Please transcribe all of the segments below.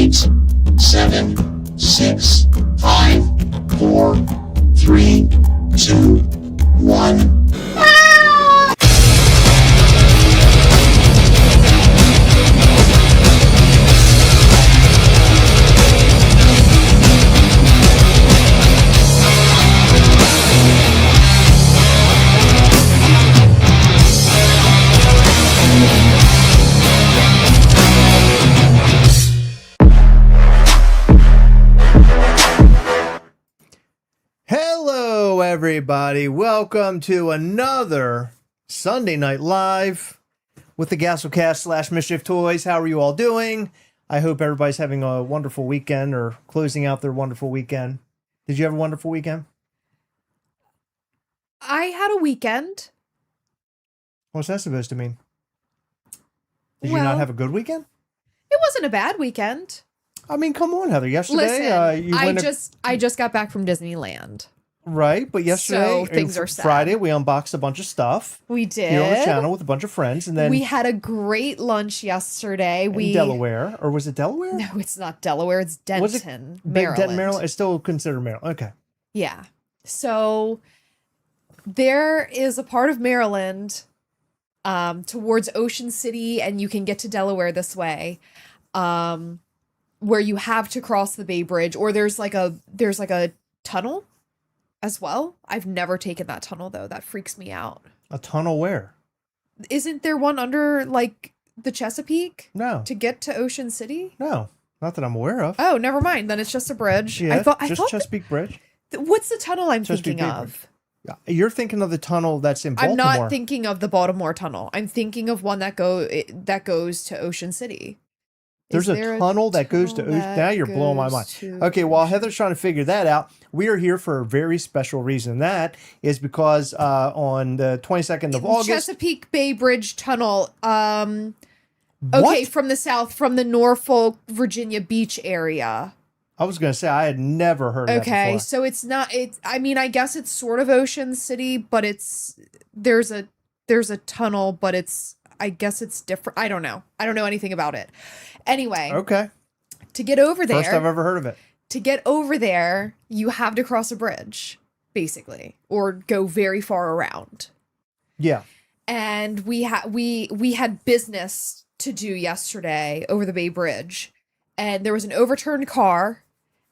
8, 7, 6, 5, 4, 3, 2, 1. Hello, everybody. Welcome to another Sunday Night Live with the Gastlecast / Mischief Toys. How are you all doing? I hope everybody's having a wonderful weekend or closing out their wonderful weekend. Did you have a wonderful weekend? I had a weekend. What's that supposed to mean? Did you not have a good weekend? It wasn't a bad weekend. I mean, come on, Heather. Yesterday, Listen, I just got back from Disneyland. Right, but yesterday, So things are sad. Friday, we unboxed a bunch of stuff. We did. Here on the channel with a bunch of friends, and then We had a great lunch yesterday. in Delaware, or was it Delaware? No, it's not Delaware. It's Denton, Was it Maryland. Denton, Maryland? It's still considered Maryland. Okay. Yeah. So there is a part of Maryland towards Ocean City, and you can get to Delaware this way, where you have to cross the Bay Bridge, or there's like a tunnel as well. I've never taken that tunnel though. That freaks me out. A tunnel where? Isn't there one under like the Chesapeake? No. To get to Ocean City? No. Not that I'm aware of. Oh, never mind. Then it's just a bridge. Yeah, I thought Chesapeake Bridge. What's the tunnel I'm Chesapeake thinking Bay of? Bridge. You're thinking of the tunnel that's in Baltimore. I'm not thinking of the Baltimore tunnel. I'm thinking of one that goes to Ocean City. There's a tunnel that goes to Ocean. Now you're blowing my mind. Okay, while Heather's trying to figure that out, we are here for a very special reason. That is because on the 22nd of August, Chesapeake Bay Bridge Tunnel. Okay, What? from the south, from the Norfolk, Virginia Beach area. I was going to say I had never heard of that Okay, before. so it's not. I mean, I guess it's sort of Ocean City, but there's a tunnel, but I guess it's different. I don't know anything about it. Anyway, Okay. to get over there, First I've ever heard of it. to get over there, you have to cross a bridge, basically, or go very far around. Yeah. And we had business to do yesterday over the Bay Bridge, and there was an overturned car,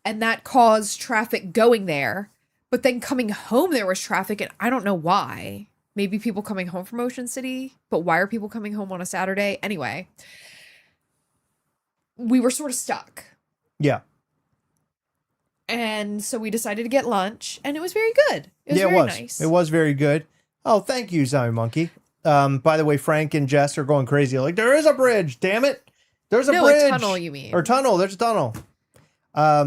and that caused traffic going there. But then coming home, there was traffic, and I don't know why. Maybe people coming home from Ocean City, but why are people coming home on a Saturday? Anyway, we were sort of stuck. Yeah. And so we decided to get lunch, and it was very good. It was Yeah, very it was. nice. It was very good. Oh, thank you, Zombie Monkey. By the way, Frank and Jess are going crazy. Like, there is a bridge, damn it. There's a bridge. No, a tunnel, you mean. Or tunnel. There's a tunnel.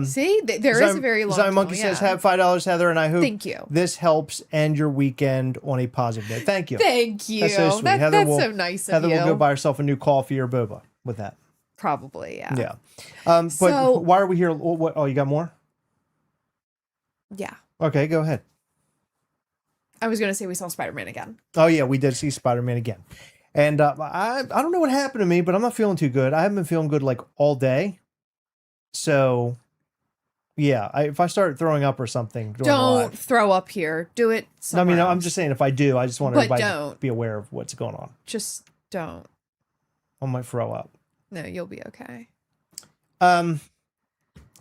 See, there is a very long Zombie tunnel, Monkey says, yeah. have $5, Heather, and I hope Thank you. this helps end your weekend on a positive note. Thank you. Thank you. That's so sweet. That's Heather will, so nice of Heather you. will go buy herself a new coffee or boba with that. Probably, yeah. Yeah. But So- why are we here? What? Oh, you got more? Yeah. Okay, go ahead. I was going to say we saw Spider-Man again. Oh, yeah, we did see Spider-Man again. And I don't know what happened to me, but I'm not feeling too good. I haven't been feeling good like all day. So, yeah, if I start throwing up or something, during the Don't live- throw up here. Do it No, I somewhere mean, I'm else. just saying if I do, I just want But everybody to don't. be aware of what's going on. Just don't. I might throw up. No, you'll be okay.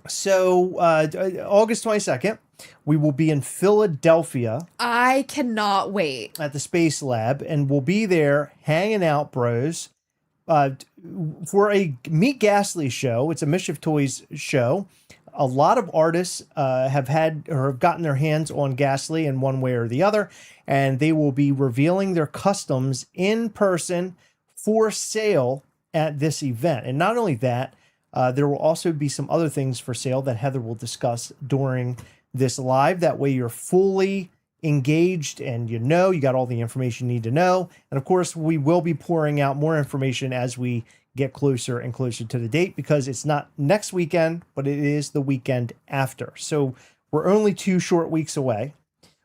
So August 22nd, we will be in Philadelphia I cannot wait. at the Space Lab, and we'll be there hanging out, bros, for a Meet Ghastly show. It's a Mischief Toys show. A lot of artists have had or have gotten their hands on Ghastly in one way or the other, and they will be revealing their customs in person for sale at this event. And not only that, there will also be some other things for sale that Heather will discuss during this live. That way you're fully engaged and you got all the information you need to know. And of course, we will be pouring out more information as we get closer and closer to the date, because it's not next weekend, but it is the weekend after. So we're only 2 short weeks away.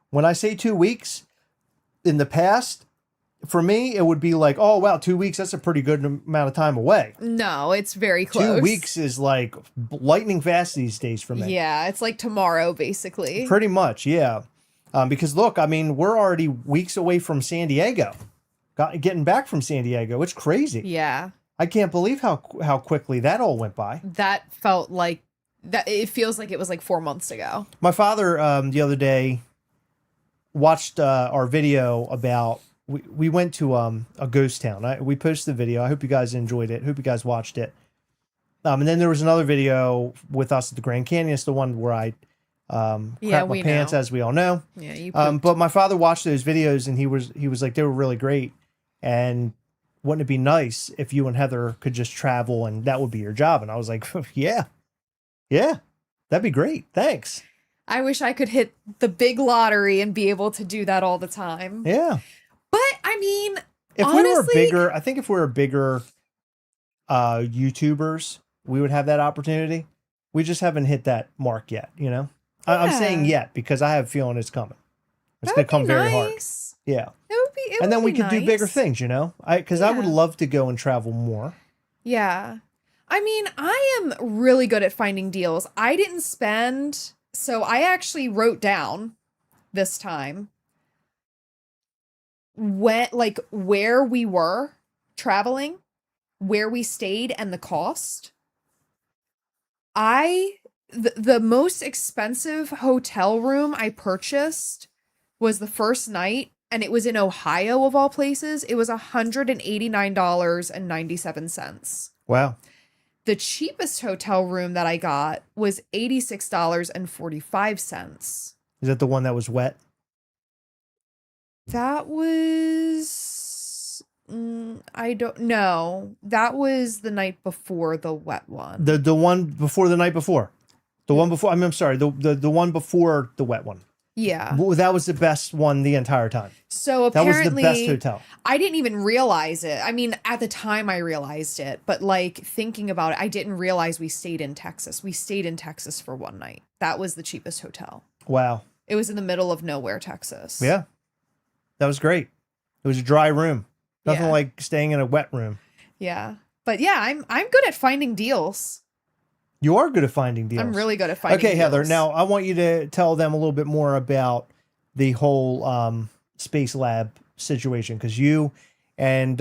When I say 2 weeks, in the past, for me, it would be like, oh, wow, 2 weeks, that's a pretty good amount of time away. No, it's very close. 2 weeks is like lightning fast these days for me. Yeah, it's like tomorrow, basically. Pretty much, yeah. Because look, I mean, we're already weeks away from San Diego. Getting back from San Diego. It's crazy. Yeah. I can't believe how quickly that all went by. That felt like that. It feels like it was like 4 months ago. My father, the other day, watched our video about. We went to a ghost town. We posted the video. I hope you guys enjoyed it. Hope you guys watched it. And then there was another video with us at the Grand Canyon. It's the one where I crap my pants, as we all know. Yeah, you. But my father watched those videos and he was like, they were really great. And wouldn't it be nice if you and Heather could just travel and that would be your job? And I was like, yeah, that'd be great. Thanks. I wish I could hit the big lottery and be able to do that all the time. Yeah. But I mean, if honestly, we were bigger, I think if we were bigger YouTubers, we would have that opportunity. We just haven't hit that mark yet, you know? I'm saying yet because I have a feeling it's coming. It's going to come very hard. Yeah. And then we could do bigger things, you know? Because I would love to go and travel more. Yeah. I mean, I am really good at finding deals. I didn't spend, so I actually wrote down this time where we were traveling, where we stayed, and the cost. The most expensive hotel room I purchased was the first night, and it was in Ohio of all places. It was $189.97. Wow. The cheapest hotel room that I got was $86.45. Is that the one that was wet? That was I don't know. That was the night before the wet one. The one before the night before. The one before I'm sorry, the one before the wet one. Yeah. That was the best one the entire time. So apparently that was the best hotel. I didn't even realize it. I mean, at the time I realized it, but like thinking about it, I didn't realize we stayed in Texas. We stayed in Texas for one night. That was the cheapest hotel. Wow. It was in the middle of nowhere, Texas. Yeah. That was great. It was a dry room. Nothing like staying in a wet room. Yeah. But yeah, I'm good at finding deals. You are good at finding deals. I'm really good at finding deals. Okay, Heather, now I want you to tell them a little bit more about the whole Space Lab situation, because you and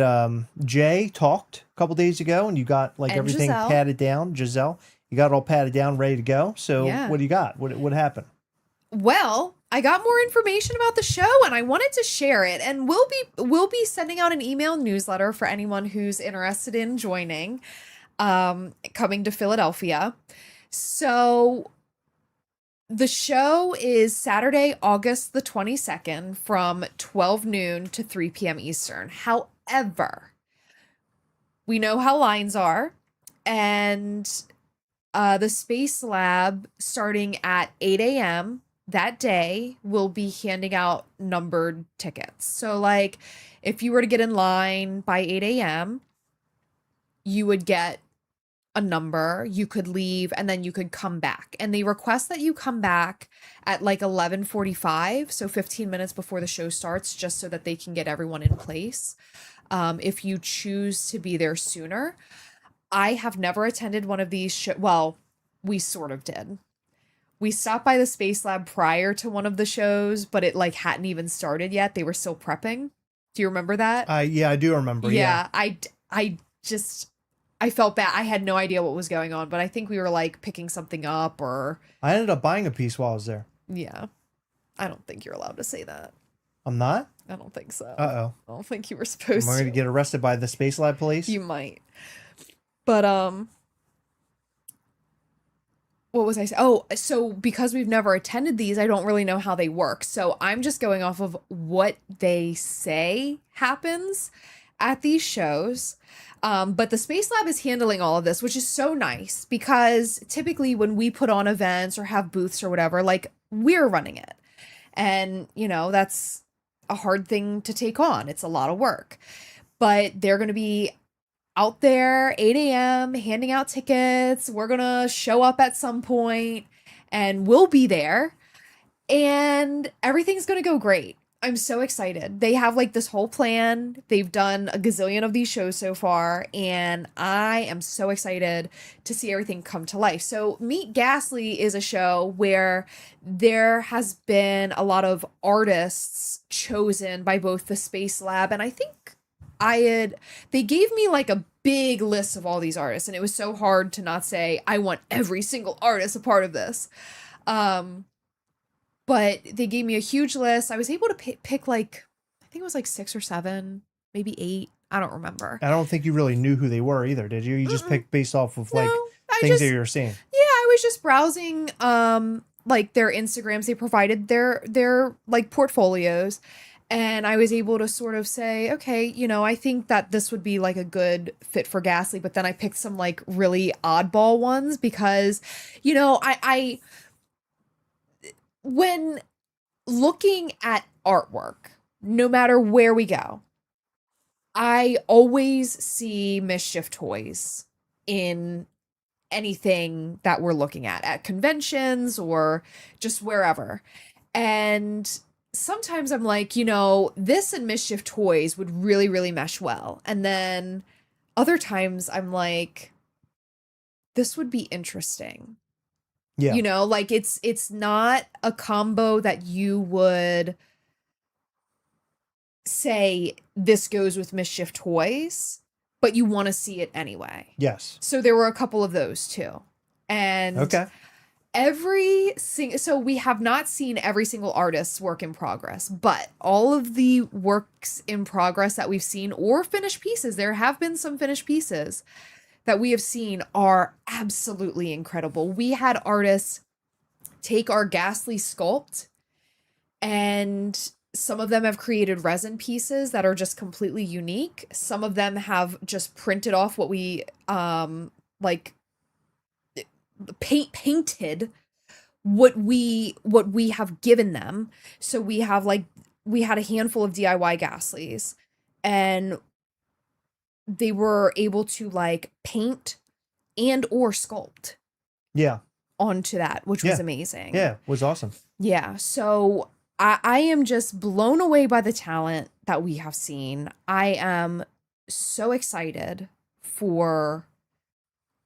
Jay talked a couple days ago and you got like everything patted down. Giselle, you got it all patted down, ready to go. So what do you got? What happened? Well, I got more information about the show and I wanted to share it, and we'll be sending out an email newsletter for anyone who's interested in joining, coming to Philadelphia. So the show is Saturday, August the 22nd from 12 noon to 3 p.m. Eastern. However, we know how lines are, and the Space Lab starting at 8 a.m. that day will be handing out numbered tickets. So like if you were to get in line by 8 a.m., you would get a number, you could leave, and then you could come back. And they request that you come back at like 11:45, so 15 minutes before the show starts, just so that they can get everyone in place. If you choose to be there sooner. I have never attended one of these well, we sort of did. We stopped by the Space Lab prior to one of the shows, but it like hadn't even started yet. They were still prepping. Do you remember that? Yeah, I do remember. Yeah. I felt bad. I had no idea what was going on, but I think we were like picking something up, or I ended up buying a piece while I was there. Yeah. I don't think you're allowed to say that. I'm not? I don't think so. Uh-oh. I don't think you were supposed to. Am I going to get arrested by the Space Lab police? You might. But what was I saying? Oh, so because we've never attended these, I don't really know how they work. So I'm just going off of what they say happens at these shows. But the Space Lab is handling all of this, which is so nice, because typically when we put on events or have booths or whatever, like we're running it. And, you know, that's a hard thing to take on. It's a lot of work. But they're going to be out there 8 a.m. handing out tickets. We're going to show up at some point and we'll be there and everything's going to go great. I'm so excited. They have like this whole plan. They've done a gazillion of these shows so far, and I am so excited to see everything come to life. So, Meet Ghastly is a show where there has been a lot of artists chosen by both the Space Lab, and I think they gave me like a big list of all these artists, and it was so hard to not say I want every single artist a part of this. But they gave me a huge list. I was able to pick like, I think it was like 6 or 7, maybe 8. I don't remember. I don't think you really knew who they were either, did you? You just picked based off of like things that you're seeing. Yeah, I was just browsing like their Instagrams. They provided their like portfolios, and I was able to sort of say, okay, you know, I think that this would be like a good fit for Ghastly, but then I picked some like really oddball ones because, you know, I when looking at artwork, no matter where we go, I always see Mischief toys in anything that we're looking at conventions or just wherever. And sometimes I'm like, you know, this and Mischief toys would really, really mesh well. And then other times I'm like, this would be interesting. Yeah. You know, like it's not a combo that you would say this goes with Mischief toys, but you want to see it anyway. Yes. So there were a couple of those too. And okay. So we have not seen every single artist's work in progress, but all of the works in progress that we've seen or finished pieces, there have been some finished pieces that we have seen are absolutely incredible. We had artists take our Ghastly sculpt, and some of them have created resin pieces that are just completely unique. Some of them have just printed off what we like painted what we have given them. So we had a handful of DIY Gastleys, and they were able to like paint and or sculpt onto that, which was amazing. Yeah, it was awesome. Yeah. So I am just blown away by the talent that we have seen. I am so excited for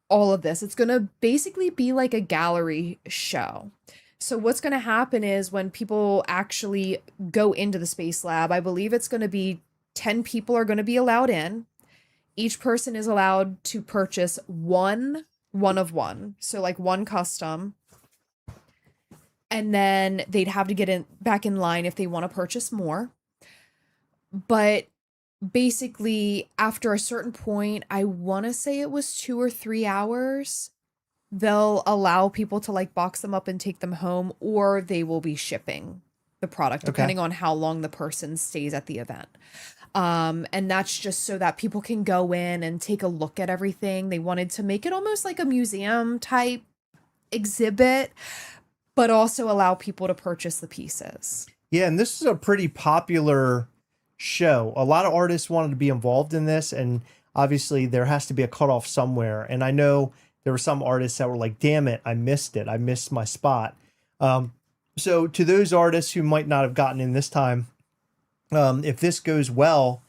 all of this. It's going to basically be like a gallery show. So what's going to happen is when people actually go into the Space Lab, I believe it's going to be 10 people are going to be allowed in. Each person is allowed to purchase one of one. So like one custom. And then they'd have to get back in line if they want to purchase more. But basically, after a certain point, I want to say it was 2 or 3 hours, they'll allow people to like box them up and take them home, or they will be shipping the product depending on how long the person stays at the event. And that's just so that people can go in and take a look at everything. They wanted to make it almost like a museum type exhibit, but also allow people to purchase the pieces. Yeah, and this is a pretty popular show. A lot of artists wanted to be involved in this, and obviously there has to be a cutoff somewhere. And I know there were some artists that were like, damn it, I missed it. I missed my spot. So to those artists who might not have gotten in this time, if this goes well,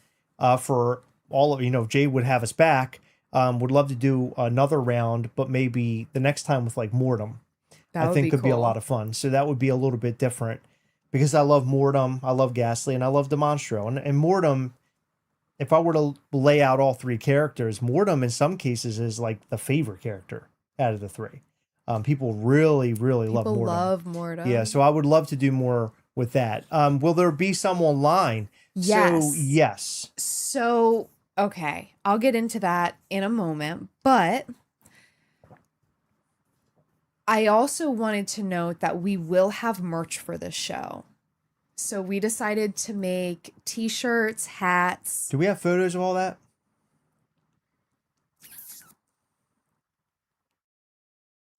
for all of, you know, Jay would have us back, would love to do another round, but maybe the next time with like Mortem, I think could be a lot of fun. So that would be a little bit different because I love Mortem, I love Ghastly, and I love Demonstro. And Mortem, if I were to lay out all 3 characters, Mortem in some cases is like the favorite character out of the 3. People really, really love Mortem. Love Mortem. Yeah, so I would love to do more with that. Will there be some online? Yes. So, yes. So, okay, I'll get into that in a moment, but I also wanted to note that we will have merch for this show. So we decided to make t-shirts, hats. Do we have photos of all that?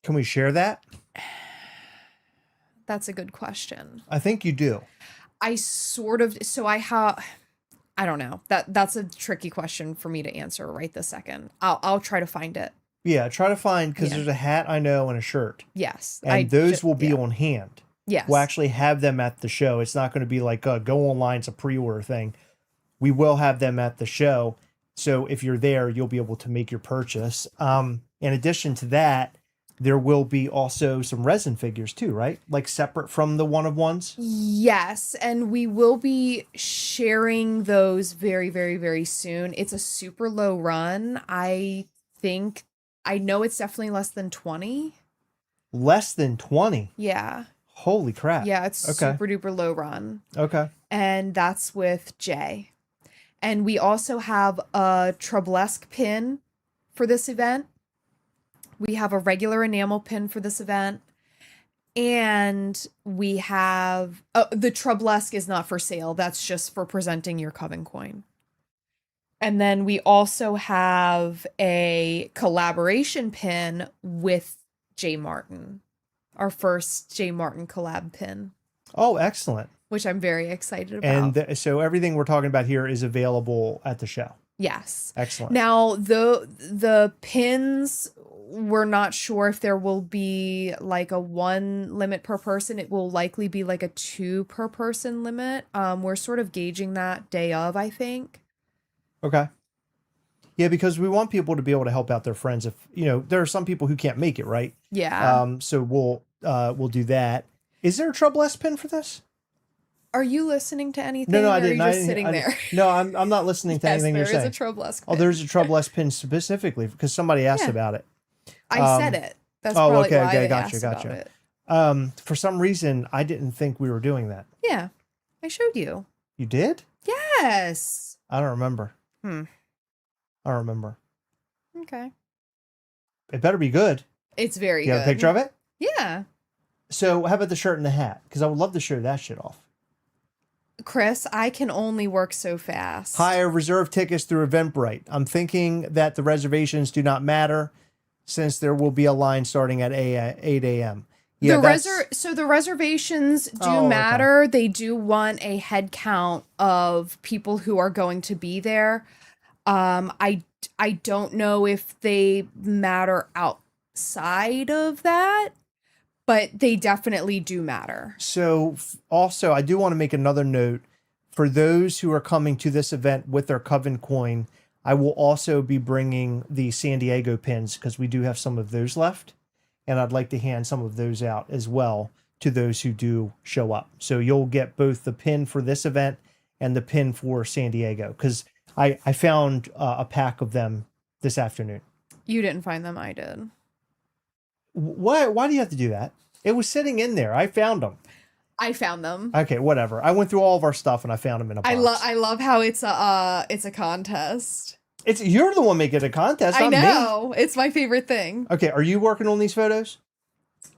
Can we share that? That's a good question. I think you do. I don't know. That's a tricky question for me to answer right this second. I'll try to find it. Yeah, try to find, because there's a hat I know and a shirt. Yes. And those will be on hand. Yes. We'll actually have them at the show. It's not going to be like a go online, it's a pre-order thing. We will have them at the show. So if you're there, you'll be able to make your purchase. In addition to that, there will be also some resin figures too, right? Like separate from the one-of-ones? Yes, and we will be sharing those very, very, very soon. It's a super low run. I know it's definitely less than 20. Less than 20? Yeah. Holy crap. Yeah, it's Okay. super duper low run. Okay. And that's with Jay. And we also have a Troublesque pin for this event. We have a regular enamel pin for this event. And we have... the Troublesque is not for sale. That's just for presenting your Coven coin. And then we also have a collaboration pin with J. Martin. Our first J. Martin collab pin. Oh, excellent. Which I'm very excited about. And so everything we're talking about here is available at the show. Yes. Excellent. Now, the pins, we're not sure if there will be like a 1 limit per person. It will likely be like a 2 per person limit. We're sort of gauging that day of, I think. Okay. Yeah, because we want people to be able to help out their friends. If there are some people who can't make it, right? Yeah. So we'll do that. Is there a Troublesque pin for this? Are you listening to anything? No, I or didn't. Are you just sitting there? No, I'm not listening to anything you're saying. There is a Troublesque pin. Oh, there's a Troublesque pin specifically because somebody asked about it. I said it. That's probably why they asked about it. For some reason, I didn't think we were doing that. Yeah, I showed you. You did? Yes. I don't remember. I don't remember. Okay. It better be good. It's very good. You have a picture of it? Yeah. So how about the shirt and the hat? Because I would love to show that shit off. Chris, I can only work so fast. Hi, I reserved tickets through Eventbrite. I'm thinking that the reservations do not matter since there will be a line starting at 8 a.m. Yeah, so the reservations do Oh, okay. matter. They do want a head count of people who are going to be there. I don't know if they matter outside of that, but they definitely do matter. So also, I do want to make another note. For those who are coming to this event with their Coven coin, I will also be bringing the San Diego pins because we do have some of those left. And I'd like to hand some of those out as well to those who do show up. So you'll get both the pin for this event and the pin for San Diego because I found a pack of them this afternoon. You didn't find them, I did. Why do you have to do that? It was sitting in there. I found them. I found them. Okay, whatever. I went through all of our stuff and I found them in a box. I love how it's a contest. You're the one making a contest, not I know. me. It's my favorite thing. Okay, are you working on these photos?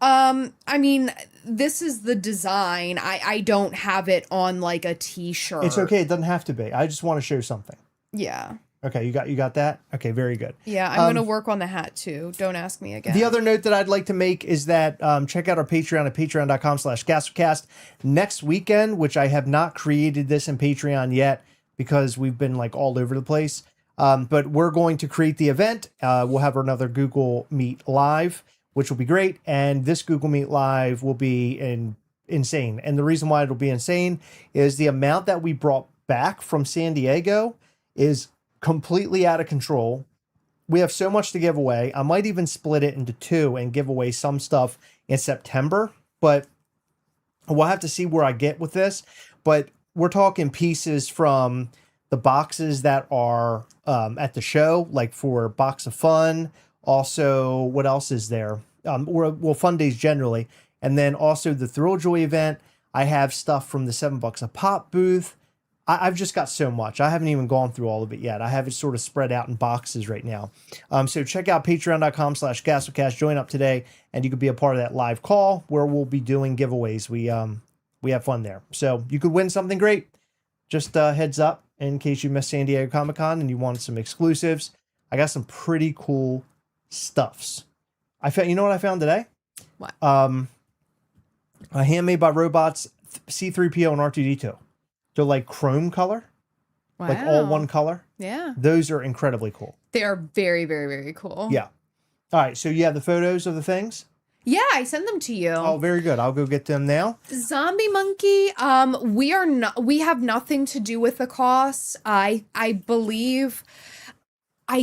I mean, this is the design. I don't have it on like a t-shirt. It's okay. It doesn't have to be. I just want to show something. Yeah. Okay, you got that? Okay, very good. Yeah, I'm going to work on the hat too. Don't ask me again. The other note that I'd like to make is that check out our Patreon at patreon.com/Gastlecast. Next weekend, which I have not created this in Patreon yet because we've been like all over the place. But we're going to create the event. We'll have another Google Meet Live, which will be great. And this Google Meet Live will be insane. And the reason why it'll be insane is the amount that we brought back from San Diego is completely out of control. We have so much to give away. I might even split it into 2 and give away some stuff in September, but we'll have to see where I get with this. But we're talking pieces from the boxes that are at the show, like for Box of Fun. Also, what else is there? Well, Fun Days generally. And then also the Thrill Joy event. I have stuff from the $7 a pop booth. I've just got so much. I haven't even gone through all of it yet. I have it sort of spread out in boxes right now. So check out patreon.com/Gastlecast. Join up today, and you could be a part of that live call where we'll be doing giveaways. We have fun there. So you could win something great. Just heads up in case you missed San Diego Comic-Con and you want some exclusives. I got some pretty cool stuffs. You know what I found today? What? A Handmade by Robots C-3PO and R2-D2. They're like chrome color, Wow. like all one color. Yeah. Those are incredibly cool. They are very, very, very cool. Yeah. All right. So you have the photos of the things? Yeah, I send them to you. Oh, very good. I'll go get them now. Zombie Monkey, we have nothing to do with the costs. I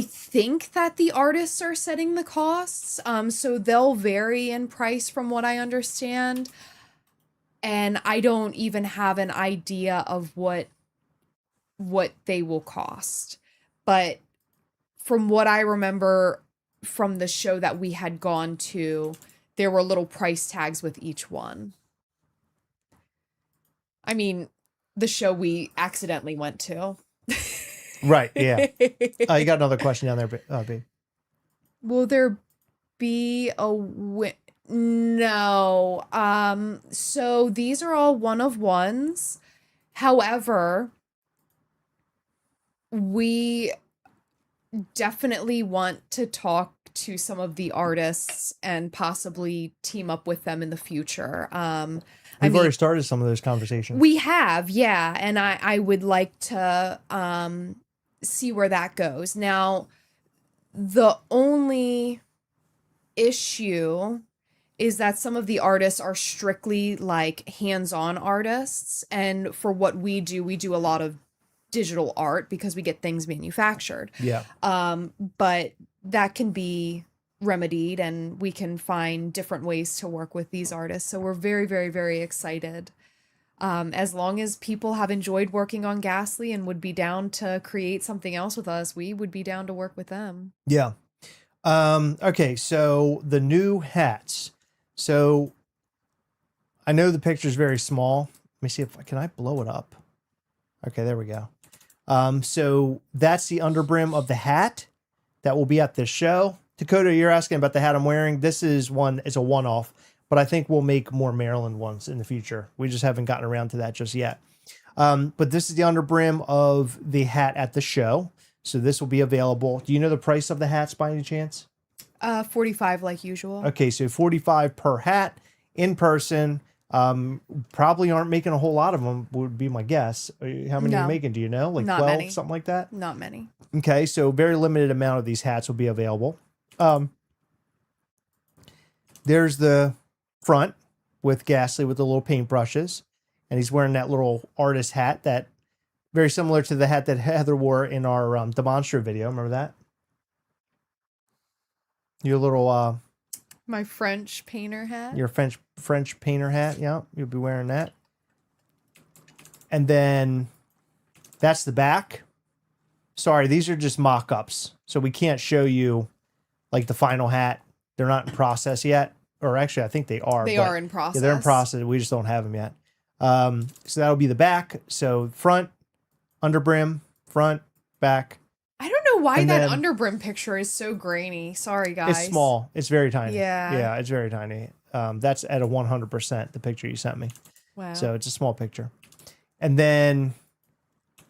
think that the artists are setting the costs. So they'll vary in price from what I understand. And I don't even have an idea of what they will cost. But from what I remember from the show that we had gone to, there were little price tags with each one. I mean, the show we accidentally went to. Right, yeah. You got another question down there, babe. Will there be a no. So these are all one of ones. However, we definitely want to talk to some of the artists and possibly team up with them in the future. We've already started some of those conversations. We have, yeah, and I would like to see where that goes. Now, the only issue is that some of the artists are strictly like hands-on artists, and for what we do a lot of digital art because we get things manufactured. Yeah. But that can be remedied and we can find different ways to work with these artists. So we're very, very, very excited. As long as people have enjoyed working on Ghastly and would be down to create something else with us, we would be down to work with them. Yeah. Okay, so the new hats. So I know the picture is very small. Let me see if can I blow it up? Okay, there we go. So that's the underbrim of the hat that will be at this show. Dakota, you're asking about the hat I'm wearing. This is it's a one-off, but I think we'll make more Maryland ones in the future. We just haven't gotten around to that just yet. But this is the underbrim of the hat at the show. So this will be available. Do you know the price of the hats by any chance? 45 like usual. Okay, so 45 per hat in person. Probably aren't making a whole lot of them, would be my guess. How many are you making? Do you know? Like Not 12, many. something like that? Not many. Okay, so very limited amount of these hats will be available. There's the front with Ghastly with the little paintbrushes, and he's wearing that little artist hat that very similar to the hat that Heather wore in our Demonstra video. Remember that? Your little my French painter hat. Your French painter hat, yeah, you'll be wearing that. And then that's the back. Sorry, these are just mock-ups, so we can't show you like the final hat. They're not in process yet, or actually, I think they are. They are in process. Yeah, they're in process. We just don't have them yet. So that'll be the back. So front, underbrim, front, back. I don't know why And that then- underbrim picture is so grainy. Sorry, guys. It's small. It's very tiny. Yeah. Yeah, it's very tiny. That's at a 100%, the picture you sent me. Wow. So it's a small picture. And then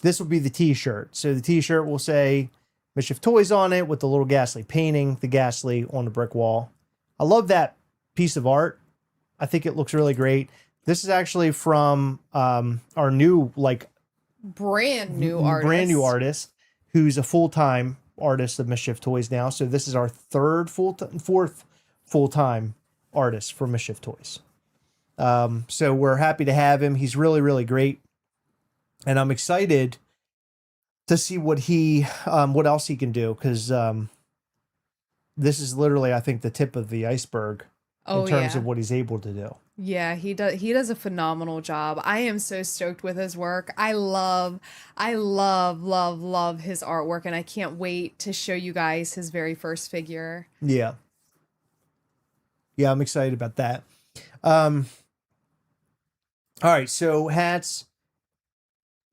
this will be the t-shirt. So the t-shirt will say Mischief Toys on it with the little Ghastly painting, the Ghastly on the brick wall. I love that piece of art. I think it looks really great. This is actually from our new, like, brand new artist. Who's a full-time artist of Mischief Toys now. So this is our fourth full-time artist for Mischief Toys. So we're happy to have him. He's really, really great. And I'm excited to see what else he can do. Because this is literally, I think, the tip of the iceberg in terms of what he's able to do. Yeah, he does a phenomenal job. I am so stoked with his work. I love his artwork, and I can't wait to show you guys his very first figure. Yeah. Yeah, I'm excited about that. All right, so hats,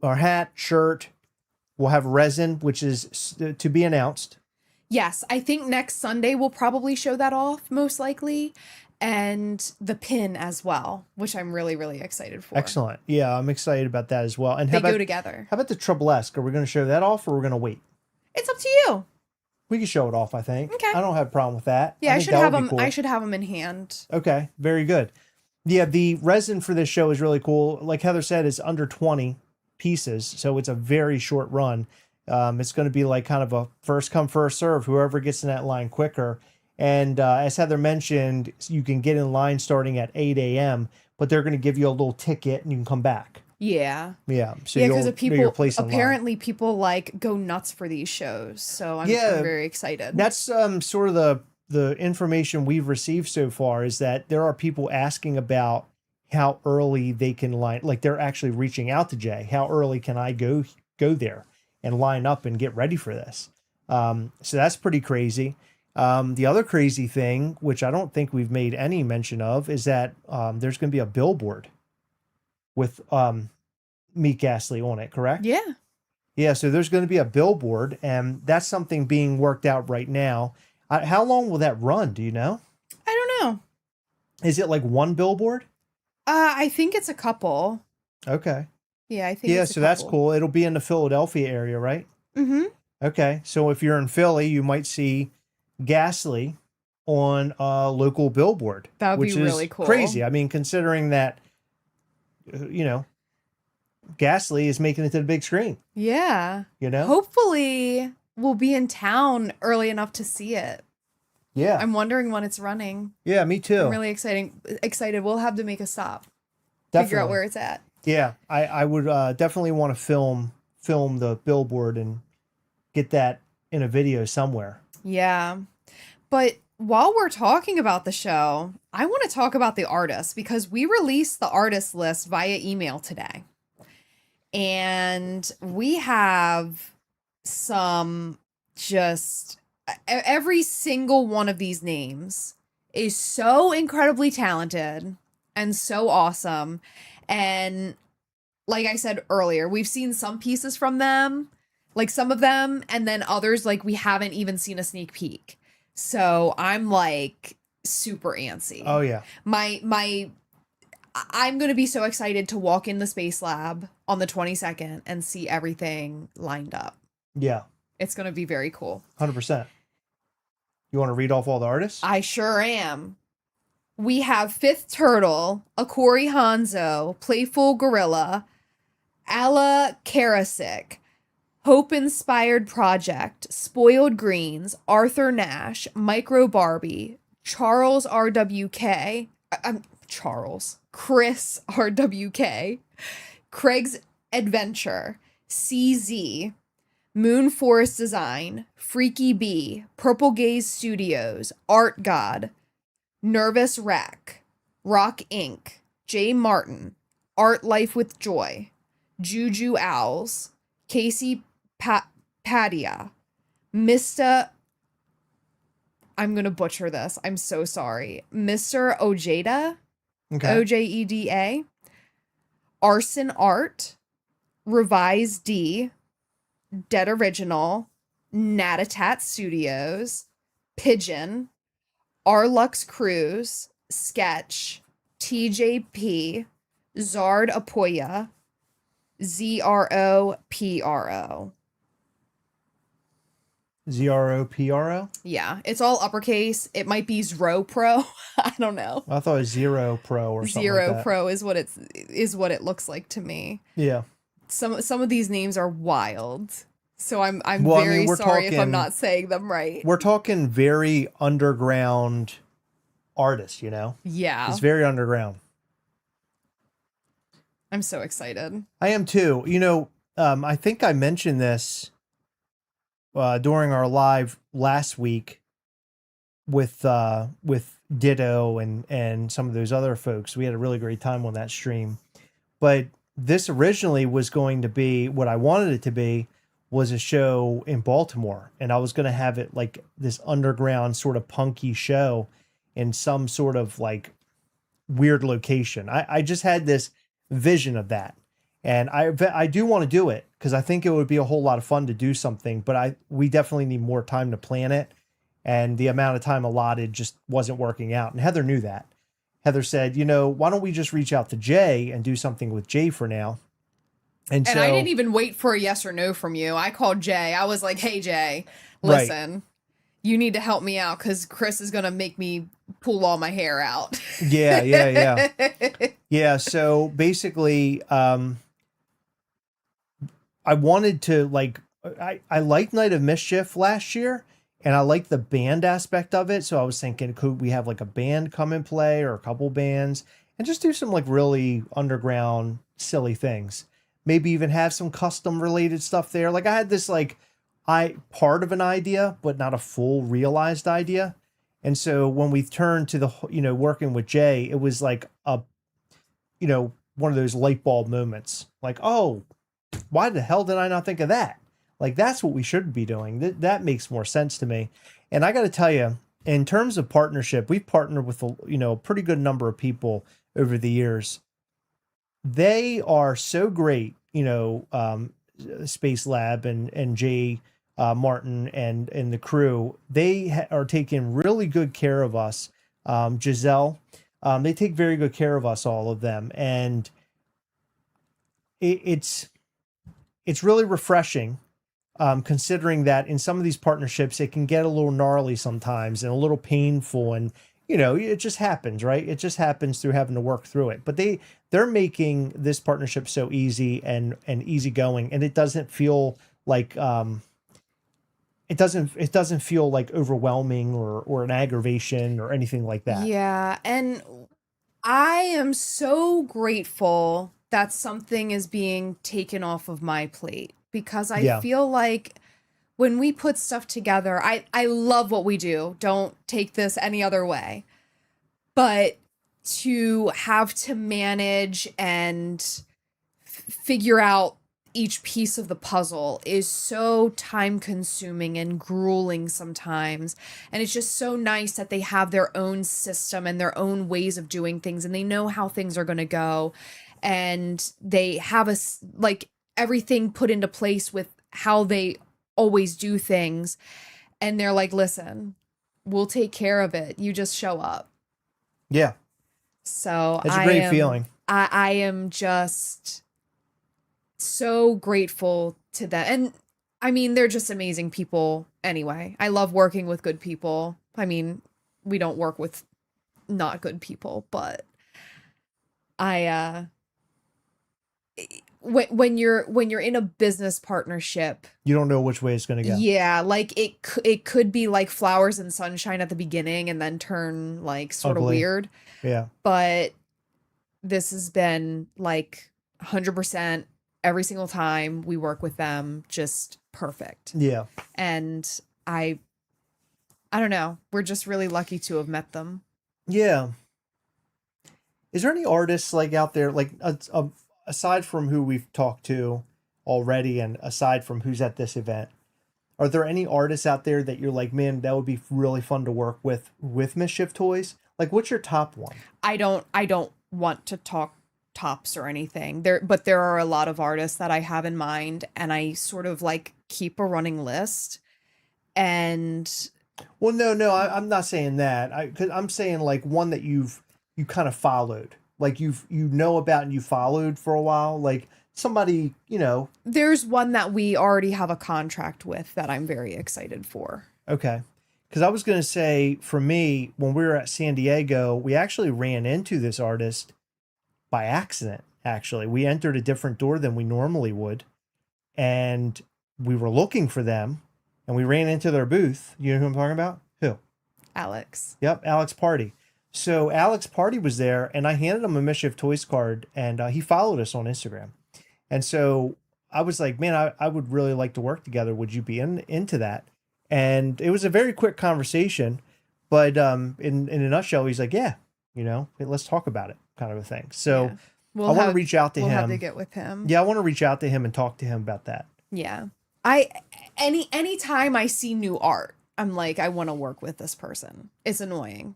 our hat, shirt, we'll have resin, which is to be announced. Yes, I think next Sunday we'll probably show that off, most likely. And the pin as well, which I'm really, really excited for. Excellent. Yeah, I'm excited about that as well. And they go together. How about the Troublesque? Are we going to show that off or we're going to wait? It's up to you. We can show it off, I think. Okay. I don't have a problem with that. Yeah, I think should that have would be them. cool. I should have them in hand. Okay, very good. Yeah, the resin for this show is really cool. Like Heather said, it's under 20 pieces, so it's a very short run. It's going to be like kind of a first come, first serve. Whoever gets in that line quicker. And as Heather mentioned, you can get in line starting at 8 a.m., but they're going to give you a little ticket and you can come back. Yeah. Yeah. So Yeah, you'll because know your place in line. apparently people like go nuts for these shows. So I'm very excited. That's sort of the information we've received so far is that there are people asking about how early they can line, like they're actually reaching out to Jay. How early can I go there and line up and get ready for this? So that's pretty crazy. The other crazy thing, which I don't think we've made any mention of, is that there's going to be a billboard with Meet Ghastly on it, correct? Yeah. Yeah, so there's going to be a billboard, and that's something being worked out right now. How long will that run? Do you know? I don't know. Is it like one billboard? I think it's a couple. Okay. Yeah, I think Yeah, it's a so that's couple. cool. It'll be in the Philadelphia area, right? Mm-hmm. Okay, so if you're in Philly, you might see Ghastly on a local billboard. That would be which is really cool. Crazy. I mean, considering that, Ghastly is making it to the big screen. Yeah. You know? Hopefully we'll be in town early enough to see it. Yeah. I'm wondering when it's running. Yeah, me too. I'm really excited. We'll have to make a stop. Definitely. Figure out where it's at. Yeah, I would definitely want to film the billboard and get that in a video somewhere. Yeah. But while we're talking about the show, I want to talk about the artists because we released the artist list via email today. And we have some just every single one of these names is so incredibly talented and so awesome. And like I said earlier, we've seen some pieces from them, like some of them, and then others like we haven't even seen a sneak peek. So I'm like super antsy. Oh yeah. I'm going to be so excited to walk in the Space Lab on the 22nd and see everything lined up. Yeah. It's going to be very cool. 100%. You want to read off all the artists? I sure am. We have Fifth Turtle, Akori Hanzo, Playful Gorilla, Alla Karasik, Hope Inspired Project, Spoiled Greens, Arthur Nash, Micro Barbie, Charles RWK, Chris RWK, Craig's Adventure, CZ, Moon Forest Design, Freaky Bee, Purple Gaze Studios, Art God, Nervous Wreck, Rock Inc., J. Martin, Art Life with Joy, Juju Owls, Casey Padia, Mr. I'm going to butcher this. I'm so sorry. Mr. Ojeda, Okay. Ojeda, Arson Art, Revise D, Dead Original, Natatat Studios, Pigeon, Arlux Cruz, Sketch, TJP, Zard Apoya, ZROPRO. ZROPRO? Yeah, it's all uppercase. It might be Zro Pro. I don't know. I thought it was Zero Pro or something Zero like that. Pro is what it looks like to me. Yeah. Some of these names are wild. So I'm Well, I very mean, we're sorry if I'm talking- not saying them right. We're talking very underground artists, you know? Yeah. It's very underground. I'm so excited. I am too. I think I mentioned this during our live last week with Ditto and some of those other folks. We had a really great time on that stream. But this originally was going to be what I wanted it to be was a show in Baltimore, and I was going to have it like this underground sort of punky show in some sort of like weird location. I just had this vision of that. And I do want to do it because I think it would be a whole lot of fun to do something, but we definitely need more time to plan it. And the amount of time allotted just wasn't working out. And Heather knew that. Heather said, why don't we just reach out to Jay and do something with Jay for now? And so I didn't even wait for a yes or no from you. I called Jay. I was like, hey, Jay, listen, you need to help me out because Chris is going to make me pull all my hair out. Yeah. Yeah. So basically, I wanted to I liked Night of Mischief last year, And I like the band aspect of it. So I was thinking, could we have like a band come and play or a couple bands and just do some like really underground, silly things? Maybe even have some custom related stuff there. Like I had this like part of an idea, but not a full realized idea. And so when we turned to the, working with Jay, it was like one of those light bulb moments. Like, oh, why the hell did I not think of that? Like, that's what we should be doing. That makes more sense to me. And I got to tell you, in terms of partnership, we've partnered with a pretty good number of people over the years. They are so great, Space Lab and Jay Martin and the crew. They are taking really good care of us. Giselle, they take very good care of us, all of them, and it's really refreshing. Considering that in some of these partnerships, it can get a little gnarly sometimes and a little painful, and it just happens, right? It just happens through having to work through it. But they're making this partnership so easy and easygoing, and it doesn't feel like it doesn't feel like overwhelming or an aggravation or anything like that. Yeah, and I am so grateful that something is being taken off of my plate, because I Yeah. feel like when we put stuff together, I love what we do. Don't take this any other way. But to have to manage and figure out each piece of the puzzle is so time consuming and grueling sometimes. And it's just so nice that they have their own system and their own ways of doing things, and they know how things are going to go. And they have like everything put into place with how they always do things. And they're like, listen, we'll take care of it. You just show up. Yeah. So It's a great feeling. I am just so grateful to them. And I mean, they're just amazing people anyway. I love working with good people. I mean, we don't work with not good people, but when you're in a business partnership, You don't know which way it's going to go. yeah, like it could be like flowers and sunshine at the beginning and then turn like sort of Ugly. weird. Yeah. But this has been like 100% every single time we work with them, just perfect. Yeah. And I don't know, we're just really lucky to have met them. Yeah. Is there any artists like out there, like aside from who we've talked to already and aside from who's at this event, are there any artists out there that you're like, man, that would be really fun to work with Mischief Toys? Like, what's your top one? I don't want to talk tops or anything but there are a lot of artists that I have in mind, and I sort of like keep a running list. And Well, no, I'm not saying that. Cause I'm saying like one that you kind of followed, like you know about and you followed for a while, like somebody, there's one that we already have a contract with that I'm very excited for. Okay. Because I was going to say, for me, when we were at San Diego, we actually ran into this artist by accident, actually. We entered a different door than we normally would, and we were looking for them, and we ran into their booth. You know who I'm talking about? Who? Alex. Yep, Alex Party. So Alex Party was there, and I handed him a Mischief Toys card, and he followed us on Instagram. And so I was like, man, I would really like to work together. Would you be into that? And it was a very quick conversation, but in a nutshell, he's like, yeah, let's talk about it, kind of a thing. So Yeah. I want to reach out to we'll him. have to get with him. Yeah, I want to reach out to him and talk to him about that. Yeah. Anytime I see new art, I'm like, I want to work with this person. It's annoying.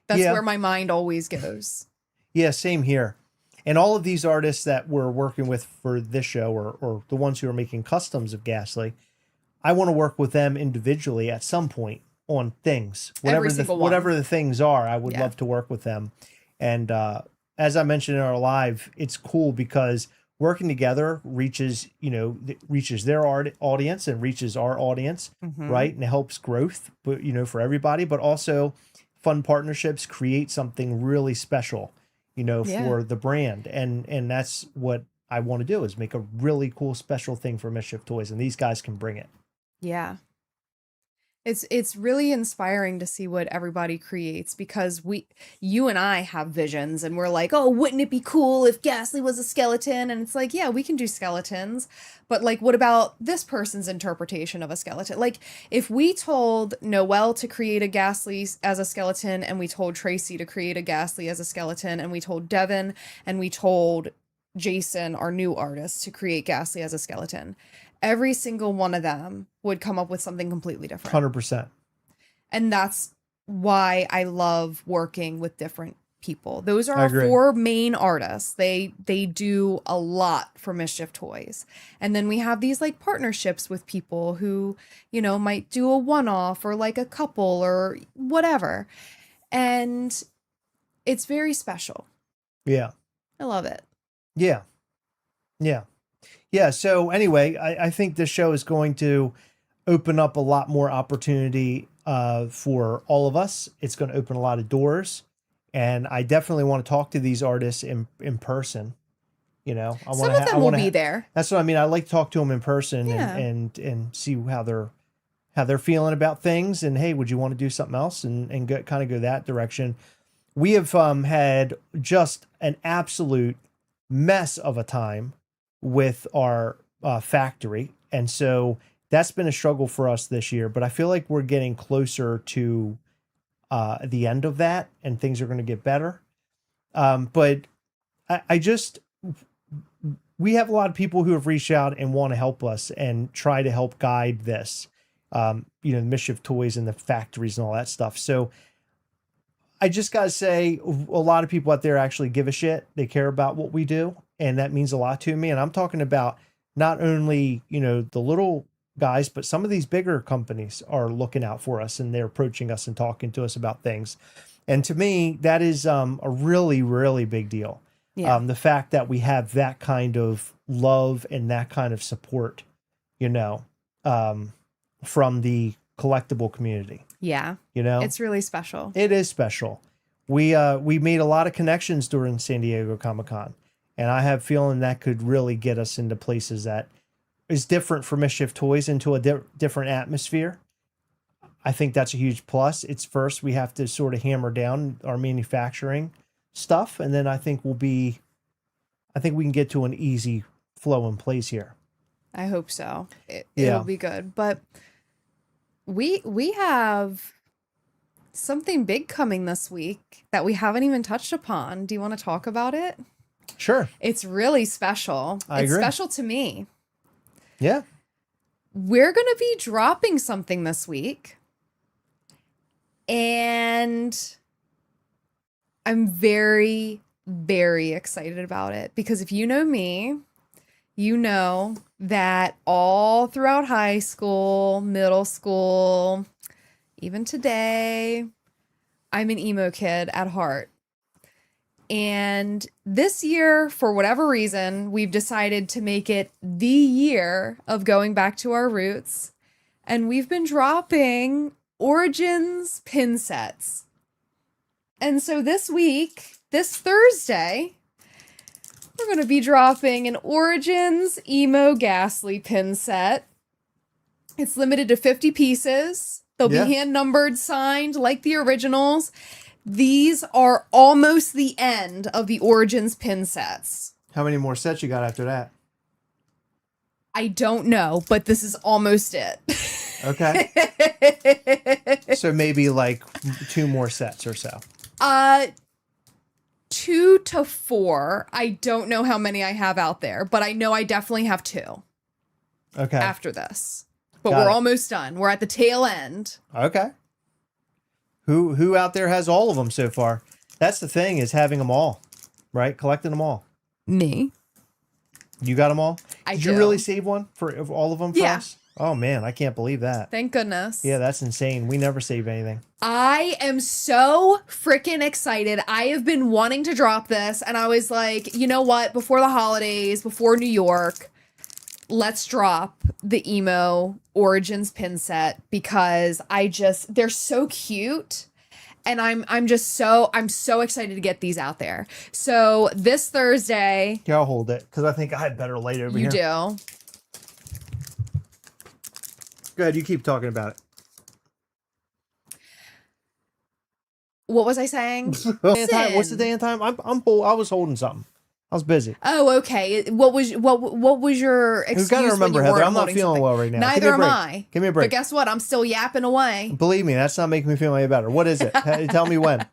That's where my mind always goes. Yeah, same here. And all of these artists that we're working with for this show, or the ones who are making customs of Gastlecast, I want to work with them individually at some point on things, whatever the things are. I would love to work with them. And as I mentioned in our live, it's cool because working together reaches their audience and reaches our audience, right? And it helps growth, but for everybody, but also fun partnerships create something really special, for the brand. And that's what I want to do, is make a really cool, special thing for Mischief Toys, and these guys can bring it. Yeah. It's really inspiring to see what everybody creates because you and I have visions and we're like, oh, wouldn't it be cool if Ghastly was a skeleton? And it's like, yeah, we can do skeletons, but like, what about this person's interpretation of a skeleton? Like, if we told Noelle to create a Ghastly as a skeleton, and we told Tracy to create a Ghastly as a skeleton, and we told Devin, and we told Jason, our new artist, to create Ghastly as a skeleton, every single one of them would come up with something completely different. 100%. And that's why I love working with different people. Those are I our agree. 4 main artists. They do a lot for Mischief Toys. And then we have these like partnerships with people who, you know, might do a one-off or like a couple or whatever. And it's very special. Yeah. I love it. Yeah. Yeah. Yeah. So anyway, I think this show is going to open up a lot more opportunity for all of us. It's going to open a lot of doors. And I definitely want to talk to these artists in person. You know, Some of them will be there. That's what I mean. I like to talk to them in person Yeah. and see how they're feeling about things. And hey, would you want to do something else and kind of go that direction? We have had just an absolute mess of a time with our factory. And so that's been a struggle for us this year, but I feel like we're getting closer to the end of that and things are going to get better. But we have a lot of people who have reached out and want to help us and try to help guide this, you know, the Mischief Toys and the factories and all that stuff. So I just got to say, a lot of people out there actually give a shit. They care about what we do. And that means a lot to me. And I'm talking about not only, you know, the little guys, but some of these bigger companies are looking out for us and they're approaching us and talking to us about things. And to me, that is a really, really big deal. Yeah. The fact that we have that kind of love and that kind of support, you know, from the collectible community. Yeah. You know, It's really special. it is special. We made a lot of connections during San Diego Comic-Con, and I have a feeling that could really get us into places that is different for Mischief Toys, into a different atmosphere. I think that's a huge plus. It's first we have to sort of hammer down our manufacturing stuff, and then I think we can get to an easy flow in place here. I hope so. Yeah. It'll be good. But we have something big coming this week that we haven't even touched upon. Do you want to talk about it? Sure. It's really special. I It's agree. special to me. Yeah. We're going to be dropping something this week. And I'm very, very excited about it because if you know me, you know that all throughout high school, middle school, even today, I'm an emo kid at heart. And this year, for whatever reason, we've decided to make it the year of going back to our roots. And we've been dropping Origins pin sets. And so this week, this Thursday, we're going to be dropping an Origins Emo Ghastly pin set. It's limited to 50 pieces. They'll Yeah. be hand numbered, signed like the originals. These are almost the end of the Origins pin sets. How many more sets you got after that? I don't know, but this is almost it. Okay. So maybe like 2 more sets or so. 2 to 4. I don't know how many I have out there, but I know I definitely have 2 Okay. after this. But Got we're it. almost done. We're at the tail end. Okay. Who out there has all of them so far? That's the thing, is having them all, right? Collecting them all. Me. You got them all? I Did do. you really save one for all of them for Yeah. us? Oh man, I can't believe that. Thank goodness. Yeah, that's insane. We never save anything. I am so freaking excited. I have been wanting to drop this, and I was like, you know what? Before the holidays, before New York, let's drop the Emo Origins pin set because they're so cute. And I'm so excited to get these out there. So this Thursday, Here, I'll hold it because I think I had better light over you here. do. Go ahead, you keep talking about it. What was I saying? What's the day and time? I was holding something. I was busy. Oh, okay. What was your excuse? You got to remember, when you Heather, I'm not holding feeling something? well right now. Neither am I. Give me a break. But guess what? I'm still yapping away. Believe me, that's not making me feel any better. What is it? Tell me when.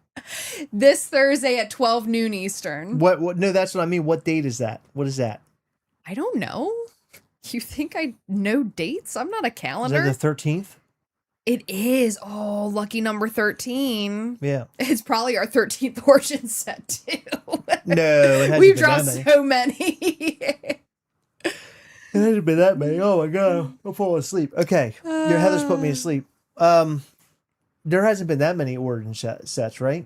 This Thursday at 12 noon Eastern. What? No, that's what I mean. What date is that? What is that? I don't know. You think I know dates? I'm not a Is calendar. that the 13th? It is. Oh, lucky number 13. Yeah. It's probably our 13th origin set too. No, it hasn't We've been drawn that many. so many. It hasn't been that many. Oh my god, I'm falling asleep. Okay, your Heather's put me to sleep. There hasn't been that many origin sets, right?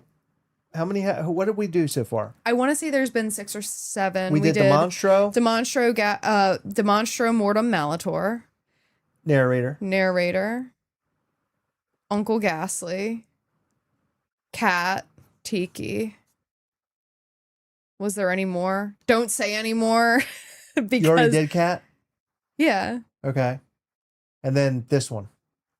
How many? What did we do so far? I want to say there's been 6 or 7. We did Demonstro, Demonstro Mortem Malator, narrator, Uncle Ghastly, Cat, Tiki. Was there any more? Don't say any more. Because You already did Cat? Yeah. Okay. And then this one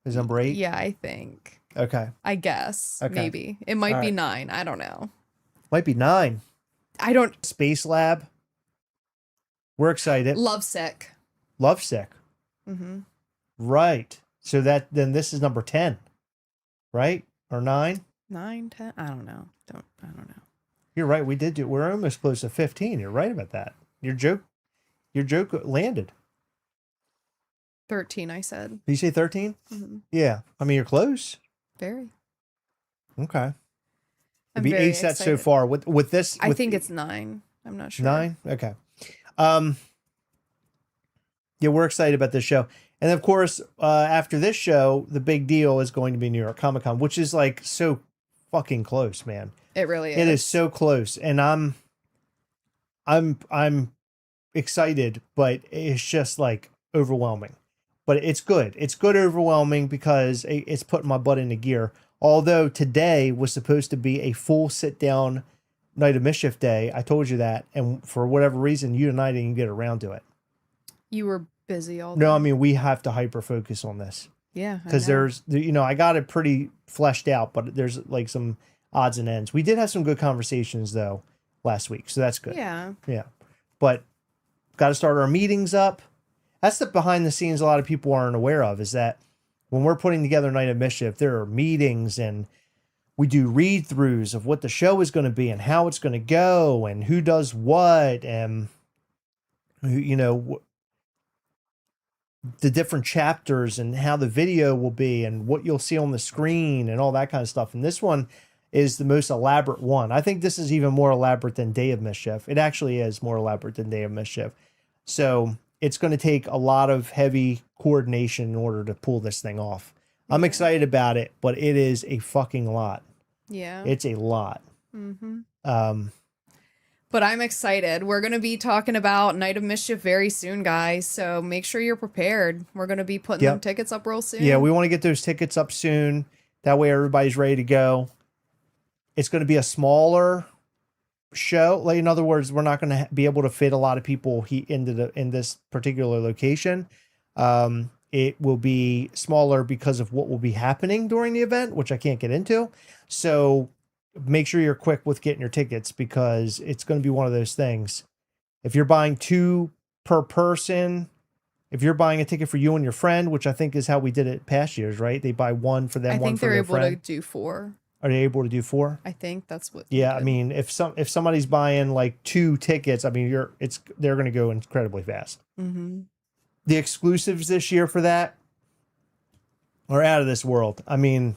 is number 8? Yeah, I think. Okay. I guess. Okay. Maybe. It might All be right. 9. I don't know. Might be 9. I don't. Space Lab. We're excited. Lovesick. Lovesick. Mm-hmm. Right. So then this is number 10. Right? Or 9? 9, 10? I don't know. I don't know. You're right. We did do. We're almost close to 15. You're right about that. Your joke landed. 13, I said. Did you say 13? Mm-hmm. Yeah. I mean, you're close. Very. Okay. I'm It'd be very 8 sets so excited. far. With this, I think it's 9. I'm not sure. 9. Okay. Yeah, we're excited about this show, and of course, after this show, the big deal is going to be New York Comic Con, which is like so fucking close, man. It really is. It is so close, and I'm excited, but it's just like overwhelming. But it's good. It's good overwhelming because it's putting my butt into gear. Although today was supposed to be a full sit down Night of Mischief day. I told you that, and for whatever reason, you and I didn't get around to it. You were busy all day. No, I mean, we have to hyper focus on this. Yeah. Because I got it pretty fleshed out, but there's like some odds and ends. We did have some good conversations though last week, so that's good. Yeah. Yeah. But got to start our meetings up. That's the behind the scenes a lot of people aren't aware of, is that when we're putting together Night of Mischief, there are meetings and we do read throughs of what the show is going to be and how it's going to go and who does what and who, the different chapters and how the video will be and what you'll see on the screen and all that kind of stuff. And this one is the most elaborate one. I think this is even more elaborate than Day of Mischief. It actually is more elaborate than Day of Mischief. So it's going to take a lot of heavy coordination in order to pull this thing off. I'm excited about it, but it is a fucking lot. Yeah. It's a lot. Mm-hmm. But I'm excited. We're going to be talking about Night of Mischief very soon, guys. So make sure you're prepared. We're going to be putting them tickets up real soon. Yeah, we want to get those tickets up soon. That way everybody's ready to go. It's going to be a smaller show. Like, in other words, we're not going to be able to fit a lot of people in this particular location. It will be smaller because of what will be happening during the event, which I can't get into. So make sure you're quick with getting your tickets because it's going to be one of those things. If you're buying 2 per person, if you're buying a ticket for you and your friend, which I think is how we did it past years, right? They buy 1 for them, I 1 think for they're their able friend. to do 4. Are they able to do 4? I think that's what. Yeah, I mean, if somebody's buying like 2 tickets, I mean, they're going to go incredibly fast. Mm-hmm. The exclusives this year for that are out of this world. I mean,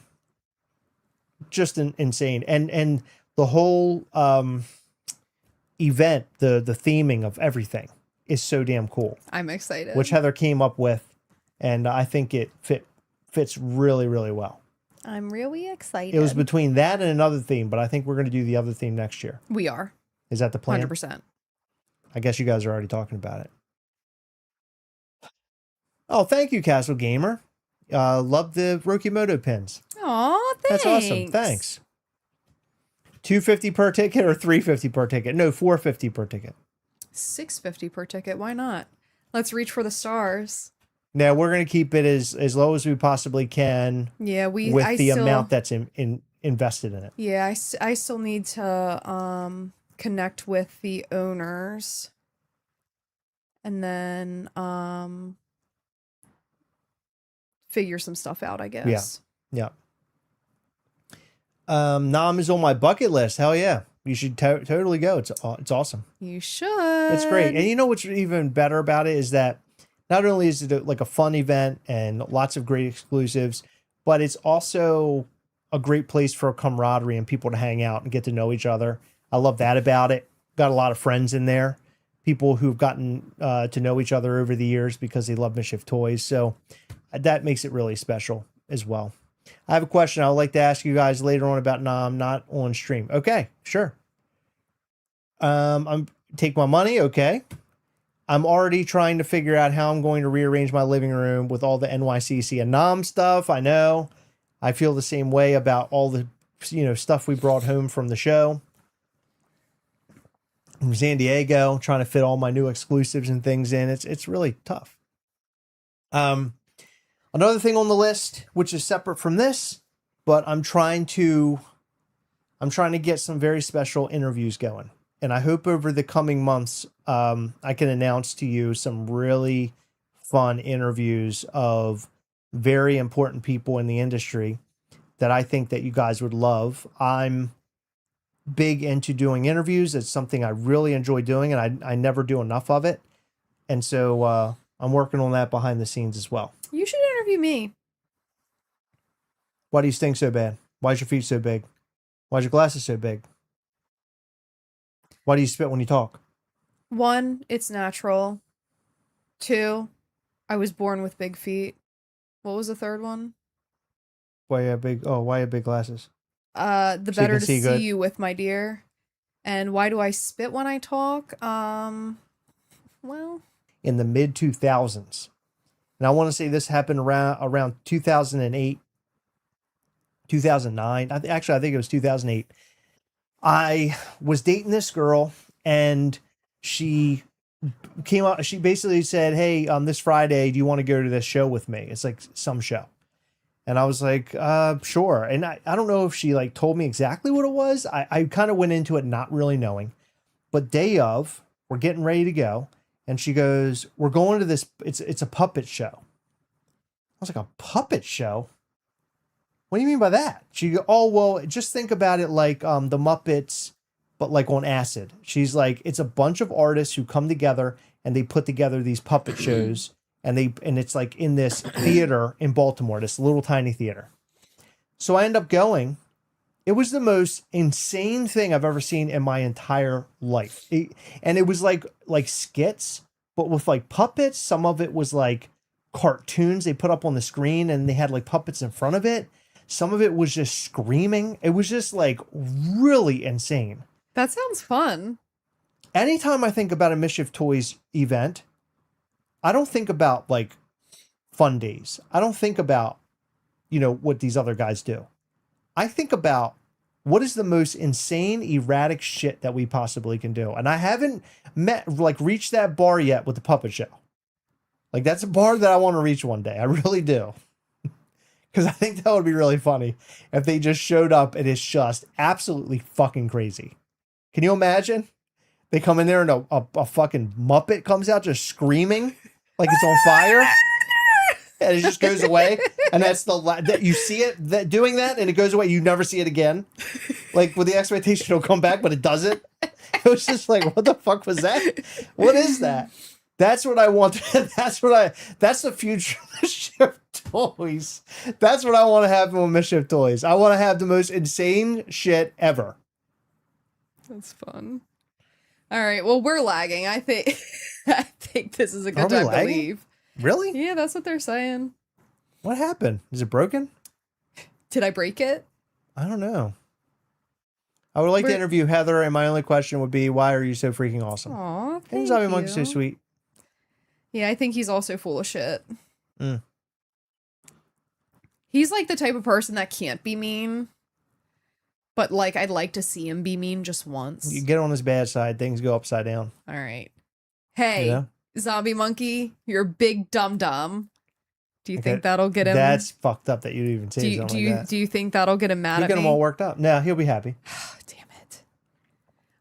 just insane. And the whole event, the theming of everything is so damn cool. I'm excited. Which Heather came up with, and I think it fits really, really well. I'm really excited. It was between that and another theme, but I think we're going to do the other theme next year. We are. Is that the plan? 100%. I guess you guys are already talking about it. Oh, thank you, Castle Gamer. Love the Rokimoto pins. Aw, thanks. That's awesome. Thanks. $250 per ticket or $350 per ticket? No, $450 per ticket. $650 per ticket. Why not? Let's reach for the stars. Now we're going to keep it as low as we possibly can. Yeah, with the amount that's in invested in it. Yeah, I still need to connect with the owners and then figure some stuff out, I guess. Yeah. Nam is on my bucket list. Hell yeah. You should totally go. It's awesome. You should. It's great. And you know what's even better about it is that not only is it like a fun event and lots of great exclusives, but it's also a great place for camaraderie and people to hang out and get to know each other. I love that about it. Got a lot of friends in there, people who've gotten to know each other over the years because they love Mischief toys. So that makes it really special as well. I have a question I would like to ask you guys later on about Nam, not on stream. Okay, sure. I'm take my money. Okay. I'm already trying to figure out how I'm going to rearrange my living room with all the NYCC and Nam stuff. I know. I feel the same way about all the, stuff we brought home from the show from San Diego, trying to fit all my new exclusives and things in. It's really tough. Another thing on the list, which is separate from this, but I'm trying to get some very special interviews going. And I hope over the coming months, I can announce to you some really fun interviews of very important people in the industry that I think that you guys would love. I'm big into doing interviews. It's something I really enjoy doing, and I never do enough of it. And so I'm working on that behind the scenes as well. You should interview me. Why do you stink so bad? Why is your feet so big? Why is your glasses so big? Why do you spit when you talk? 1, it's natural. 2, I was born with big feet. What was the third one? Why you have big glasses? The So better you to can see see good. you with, my dear. And why do I spit when I talk? Well, In the mid 2000s. And I want to say this happened around 2008, 2009. I think it was 2008. I was dating this girl and she came out. She basically said, "Hey, this Friday, do you want to go to this show with me?" It's like some show. And I was like, sure. And I don't know if she like told me exactly what it was. I kind of went into it not really knowing. But day of, we're getting ready to go. And she goes, "We're going to this, it's a puppet show." I was like, "A puppet show? What do you mean by that?" She go, "Oh, well, just think about it like the Muppets, but like on acid." She's like, "It's a bunch of artists who come together and they put together these puppet shows, and it's like in this theater in Baltimore, this little tiny theater." So I end up going. It was the most insane thing I've ever seen in my entire life. And it was like skits, but with like puppets. Some of it was like cartoons they put up on the screen and they had like puppets in front of it. Some of it was just screaming. It was just like really insane. that sounds fun. Anytime I think about a Mischief Toys event, I don't think about like fun days. I don't think about, what these other guys do. I think about what is the most insane, erratic shit that we possibly can do. And I haven't reached that bar yet with the puppet show. Like that's a bar that I want to reach one day. I really do. Because I think that would be really funny if they just showed up and it's just absolutely fucking crazy. Can you imagine? They come in there and a fucking Muppet comes out just screaming like it's on fire. And it just goes away. And that's that you see it doing that and it goes away. You never see it again. Like with the expectation it'll come back, but it doesn't. It was just like, what the fuck was that? What is that? That's what I want. That's the future of Mischief Toys. That's what I want to have with Mischief Toys. I want to have the most insane shit ever. That's fun. All right. Well, we're lagging. I think I think this is a good Are we time to lagging? leave. Really? Yeah, that's what they're saying. What happened? Is it broken? Did I break it? I don't know. I would like to interview Heather, and my only question would be, why are you so freaking awesome? Aw, And thank Zombie you. Monkey's so sweet. Yeah, I think he's also full of shit. Mm. He's like the type of person that can't be mean. But like, I'd like to see him be mean just once. You get on his bad side, things go upside down. All right. Hey, You know? Zombie Monkey, you're a big dum-dum. Do you Okay, think that'll get him? That's fucked up that you even say something like that. Do you think that'll get him mad You at get me? him all worked up. No, he'll be happy. Damn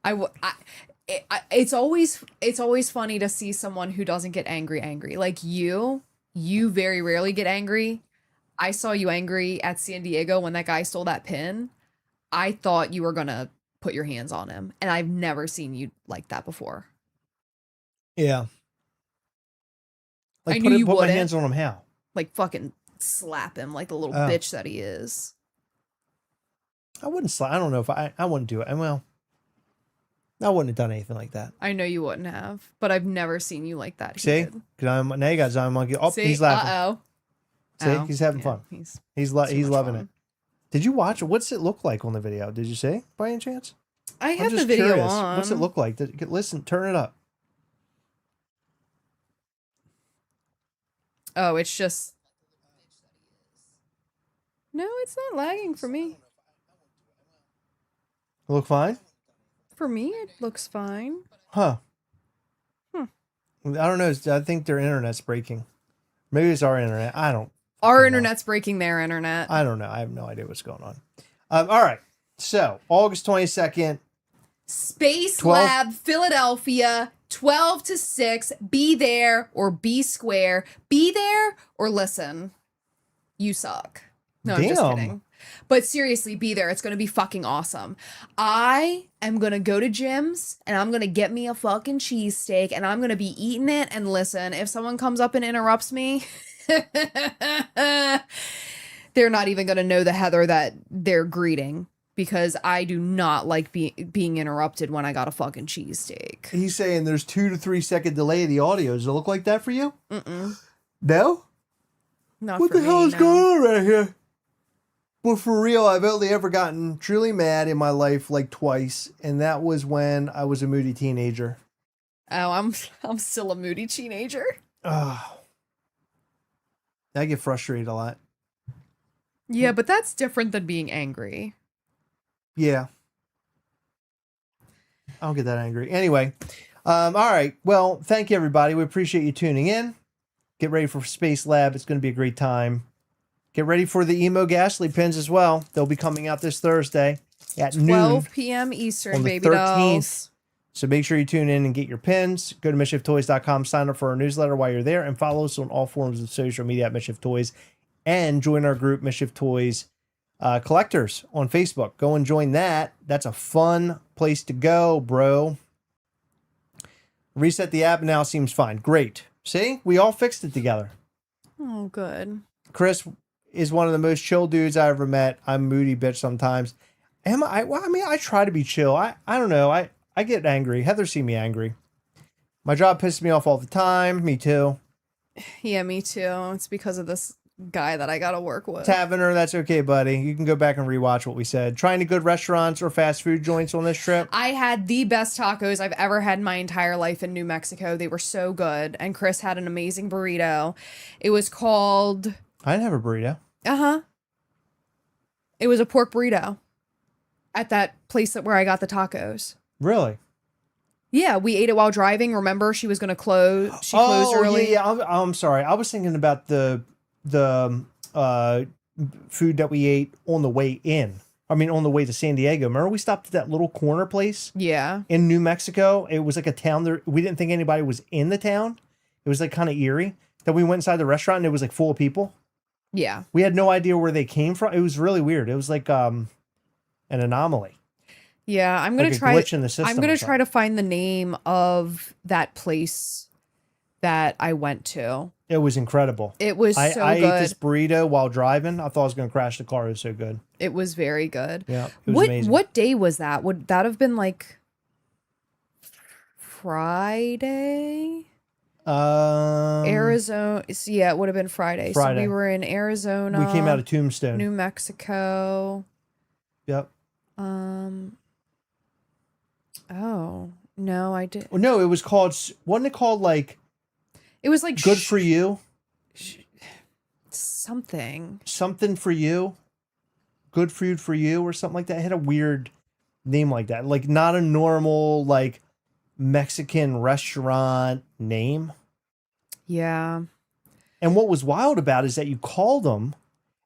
it. It's always funny to see someone who doesn't get angry. Like you very rarely get angry. I saw you angry at San Diego when that guy stole that pin. I thought you were gonna put your hands on him, and I've never seen you like that before. Yeah. Like I knew you put my wouldn't. hands on him how? Like fucking slap him like the little Oh. bitch that he is. I wouldn't slap. I don't know if I wouldn't do it. Well, I wouldn't have done anything like that. I know you wouldn't have, but I've never seen you like that. See? Now you got Zion Monkey. Oh, he's laughing. Uh-oh. See? He's having fun. He's loving it. Did you watch it? What's it look like on the video? Did you see by any chance? I I'm have the just video curious. on. What's it look like? Listen, turn it up. Oh, it's just... No, it's not lagging for me. Look fine? For me, it looks fine. Huh. I don't know. I think their internet's breaking. Maybe it's our internet. I don't Our know. internet's breaking their internet. I don't know. I have no idea what's going on. All right. So, August 22nd. Space 12? Lab, Philadelphia, 12 to 6. Be there or be square. Be there or listen. You suck. No, I'm just Damn. kidding. But seriously, be there. It's going to be fucking awesome. I am going to go to Jim's and I'm going to get me a fucking cheesesteak and I'm going to be eating it. And listen, if someone comes up and interrupts me, they're not even going to know the Heather that they're greeting because I do not like being interrupted when I got a fucking cheesesteak. He's saying there's 2 to 3 second delay of the audio. Does it look like that for you? Mm-mm. No? Not What for the hell me, is no. going on right here? But for real, I've only ever gotten truly mad in my life like twice, and that was when I was a moody teenager. Oh, I'm still a moody teenager. Oh. I get frustrated a lot. Yeah, but that's different than being angry. Yeah. I don't get that angry. Anyway, all right. Well, thank you, everybody. We appreciate you tuning in. Get ready for Space Lab. It's going to be a great time. Get ready for the emo Ghastly pins as well. They'll be coming out this Thursday at 12 noon p.m. Eastern, on the baby 13th. dolls. So make sure you tune in and get your pins. Go to MISCHIEFToys.com, sign up for our newsletter while you're there, and follow us on all forms of social media at Mischief Toys. And join our group, Mischief Toys Collectors, on Facebook. Go and join that. That's a fun place to go, bro. Reset the app now seems fine. Great. See? We all fixed it together. Oh, good. Chris is one of the most chill dudes I ever met. I'm a moody bitch sometimes. Am I? Well, I mean, I try to be chill. I don't know. I get angry. Heather see me angry. My job pisses me off all the time. Me too. Yeah, me too. It's because of this guy that I gotta work with. Taverner, that's okay, buddy. You can go back and rewatch what we said. Try any good restaurants or fast food joints on this trip. I had the best tacos I've ever had in my entire life in New Mexico. They were so good. And Chris had an amazing burrito. It was called... I didn't have a burrito. Uh-huh. It was a pork burrito at that place where I got the tacos. Really? Yeah, we ate it while driving. Remember, she was going to close. She closed early. Yeah. I'm sorry. I was thinking about the food that we ate on the way in. I mean, on the way to San Diego. Remember, we stopped at that little corner place Yeah. in New Mexico. It was like a town there. We didn't think anybody was in the town. It was like kind of eerie. Then we went inside the restaurant and it was like full of people. Yeah. We had no idea where they came from. It was really weird. It was like an anomaly. Yeah, I'm gonna Like a try. glitch in the system I'm or gonna something. try to find the name of that place that I went to. It was incredible. It was I so ate good. this burrito while driving. I thought I was going to crash the car. It was so good. It was very good. Yeah, it was amazing. What day was that? Would that have been like Friday? Arizona. Yeah, it would have been Friday. So Friday. we were in Arizona. We came out of Tombstone. New Mexico. Yep. Oh no, I did. Well, no, it was called. Wasn't it called like It was like Good for You? something. Something for You? Good food for you or something like that. It had a weird name like that. Like not a normal like Mexican restaurant name. Yeah. And what was wild about it is that you call them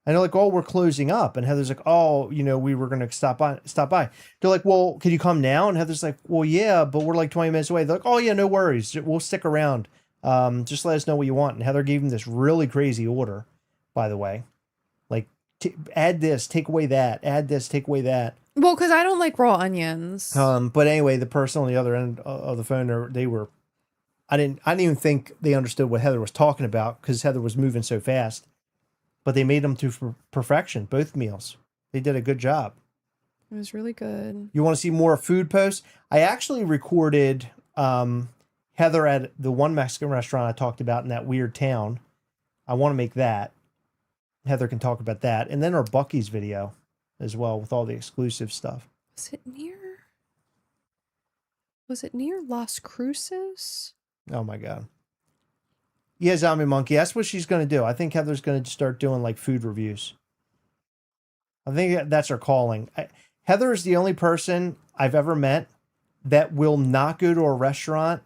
and they're like, oh, we're closing up. And Heather's like, oh, we were going to stop by. They're like, well, can you come now? And Heather's like, well, yeah, but we're like 20 minutes away. They're like, oh yeah, no worries. We'll stick around. Just let us know what you want. And Heather gave them this really crazy order, by the way. Like, add this, take away that, add this, take away that. Well, because I don't like raw onions. But anyway, the person on the other end of the phone, I didn't even think they understood what Heather was talking about because Heather was moving so fast. But they made them to perfection, both meals. They did a good job. It was really good. You want to see more food posts? I actually recorded Heather at the one Mexican restaurant I talked about in that weird town. I want to make that. Heather can talk about that. And then our Buc-ee's video as well with all the exclusive stuff. Was it near Las Cruces? Oh my God. Yeah, Zombie Monkey. That's what she's going to do. I think Heather's going to start doing like food reviews. I think that's her calling. Heather is the only person I've ever met that will not go to a restaurant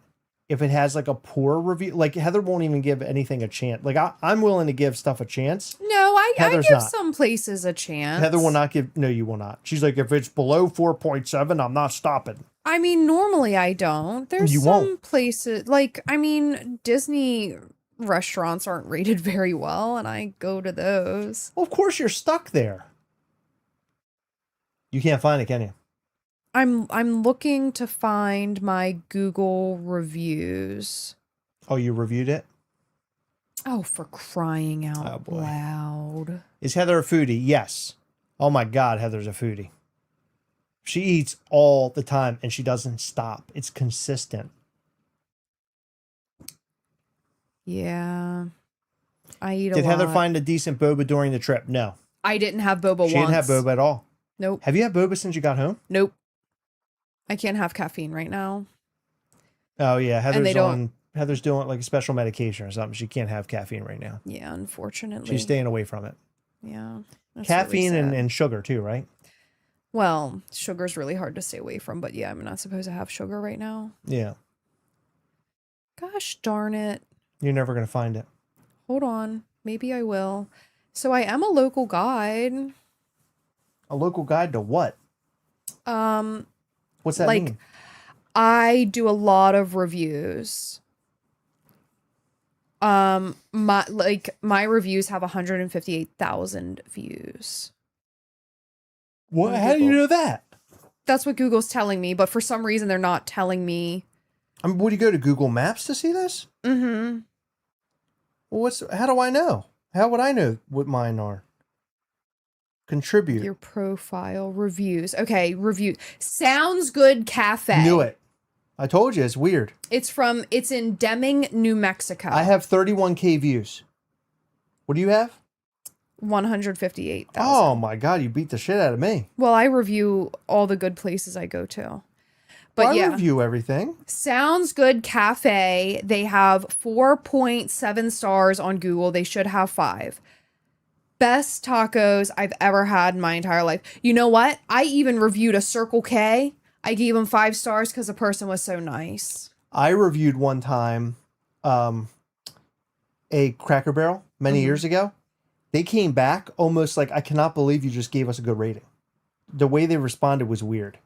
if it has like a poor review. Like Heather won't even give anything a chance. Like I'm willing to give stuff a chance. No, I give not. some places a chance. Heather will not give. No, you will not. She's like, if it's below 4.7, I'm not stopping. I mean, normally I don't. There's some places like, I mean, Disney restaurants aren't rated very well, and I go to those. Well, of course you're stuck there. You can't find it, can you? I'm looking to find my Google reviews. Oh, you reviewed it? Oh, for crying out loud. Is Heather a foodie? Yes. Oh my God, Heather's a foodie. She eats all the time and she doesn't stop. It's consistent. Yeah. I eat a lot. Did Heather find a decent boba during the trip? No. I didn't have boba once. She didn't have boba at all. Nope. Have you had boba since you got home? Nope. I can't have caffeine right now. Oh yeah, Heather's doing like a special medication or something. She can't have caffeine right now. Yeah, unfortunately. She's staying away from it. Yeah. Caffeine really and sugar too, right? Well, sugar's really hard to stay away from, but yeah, I'm not supposed to have sugar right now. Yeah. Gosh darn it. You're never going to find it. Hold on. Maybe I will. So I am a local guide. A local guide to what? What's that mean? I do a lot of reviews. My reviews have 158,000 views. What? How do you know that? That's what Google's telling me, but for some reason they're not telling me. I mean, would you go to Google Maps to see this? Mm-hmm. Well, how do I know? How would I know what mine are? Contribute. Your profile reviews. Okay, review. Sounds Good Cafe. Knew it. I told you, it's weird. It's in Deming, New Mexico. I have 31K views. What do you have? 158,000. Oh my God, you beat the shit out of me. Well, I review all the good places I go to. But I review everything. Sounds Good Cafe. They have 4.7 stars on Google. They should have 5. Best tacos I've ever had in my entire life. You know what? I even reviewed a Circle K. I gave them 5 stars because the person was so nice. I reviewed one time a Cracker Barrel many years ago. They came back almost like, I cannot believe you just gave us a good rating. The way they responded was weird.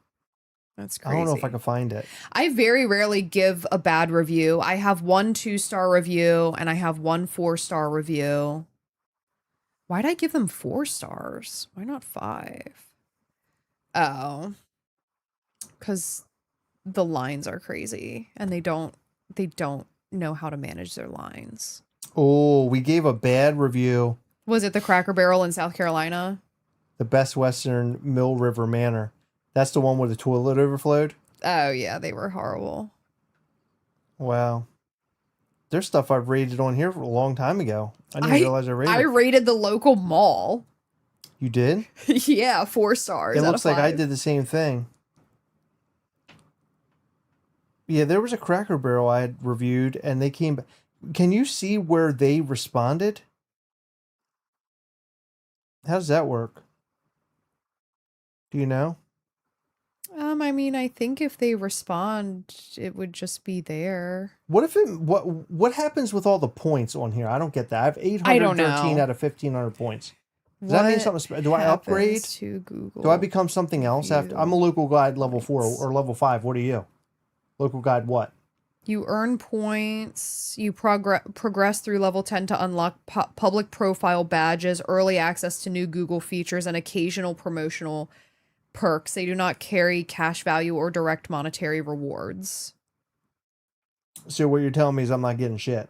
That's crazy. I don't know if I can find it. I very rarely give a bad review. I have 1 2-star review and I have 1 4-star review. Why'd I give them 4 stars? Why not 5? Oh. Because the lines are crazy and they don't know how to manage their lines. Oh, we gave a bad review. Was it the Cracker Barrel in South Carolina? The Best Western Mill River Manor. That's the one where the toilet overflowed? Oh, yeah. They were horrible. Wow. There's stuff I've rated on here for a long time ago. I didn't realize I rated. I rated the local mall. You did? Yeah, 4 stars. It looks like I did the same thing. Yeah, there was a Cracker Barrel I had reviewed, and they came back. Can you see where they responded? How does that work? Do you know? I I mean, I think if they respond, it would just be there. What happens with all the points on here? I don't get that. I have I don't 813 know. out of 1500 points. Does that mean something? Do I upgrade? To Google? Do I become something else after? I'm a local guide level 4 points. or level 5. What are you? Local guide what? You earn points. You progress through level 10 to unlock public profile badges, early access to new Google features, and occasional promotional perks. They do not carry cash value or direct monetary rewards. So what you're telling me is I'm not getting shit.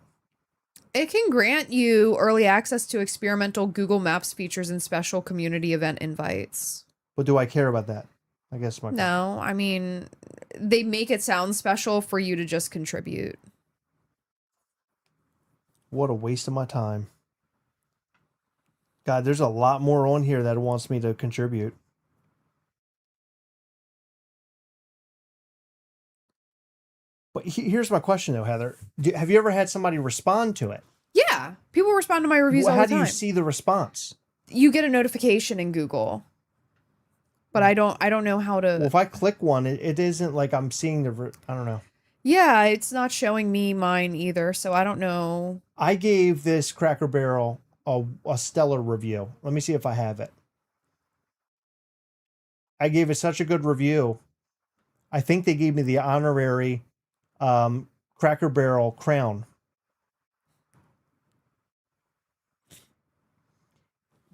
It can grant you early access to experimental Google Maps features and special community event invites. But do I care about that? I guess my No, I mean, they make it sound special for you to just contribute. What a waste of my time. God, there's a lot more on here that wants me to contribute. But here's my question, though, Heather. Have you ever had somebody respond to it? Yeah, people respond to my reviews all the time. How do you see the response? You get a notification in Google, but I don't know how to. Well, if I click one, it isn't like I'm seeing I don't know. Yeah, it's not showing me mine either, so I don't know. I gave this Cracker Barrel a stellar review. Let me see if I have it. I gave it such a good review. I think they gave me the honorary Cracker Barrel crown.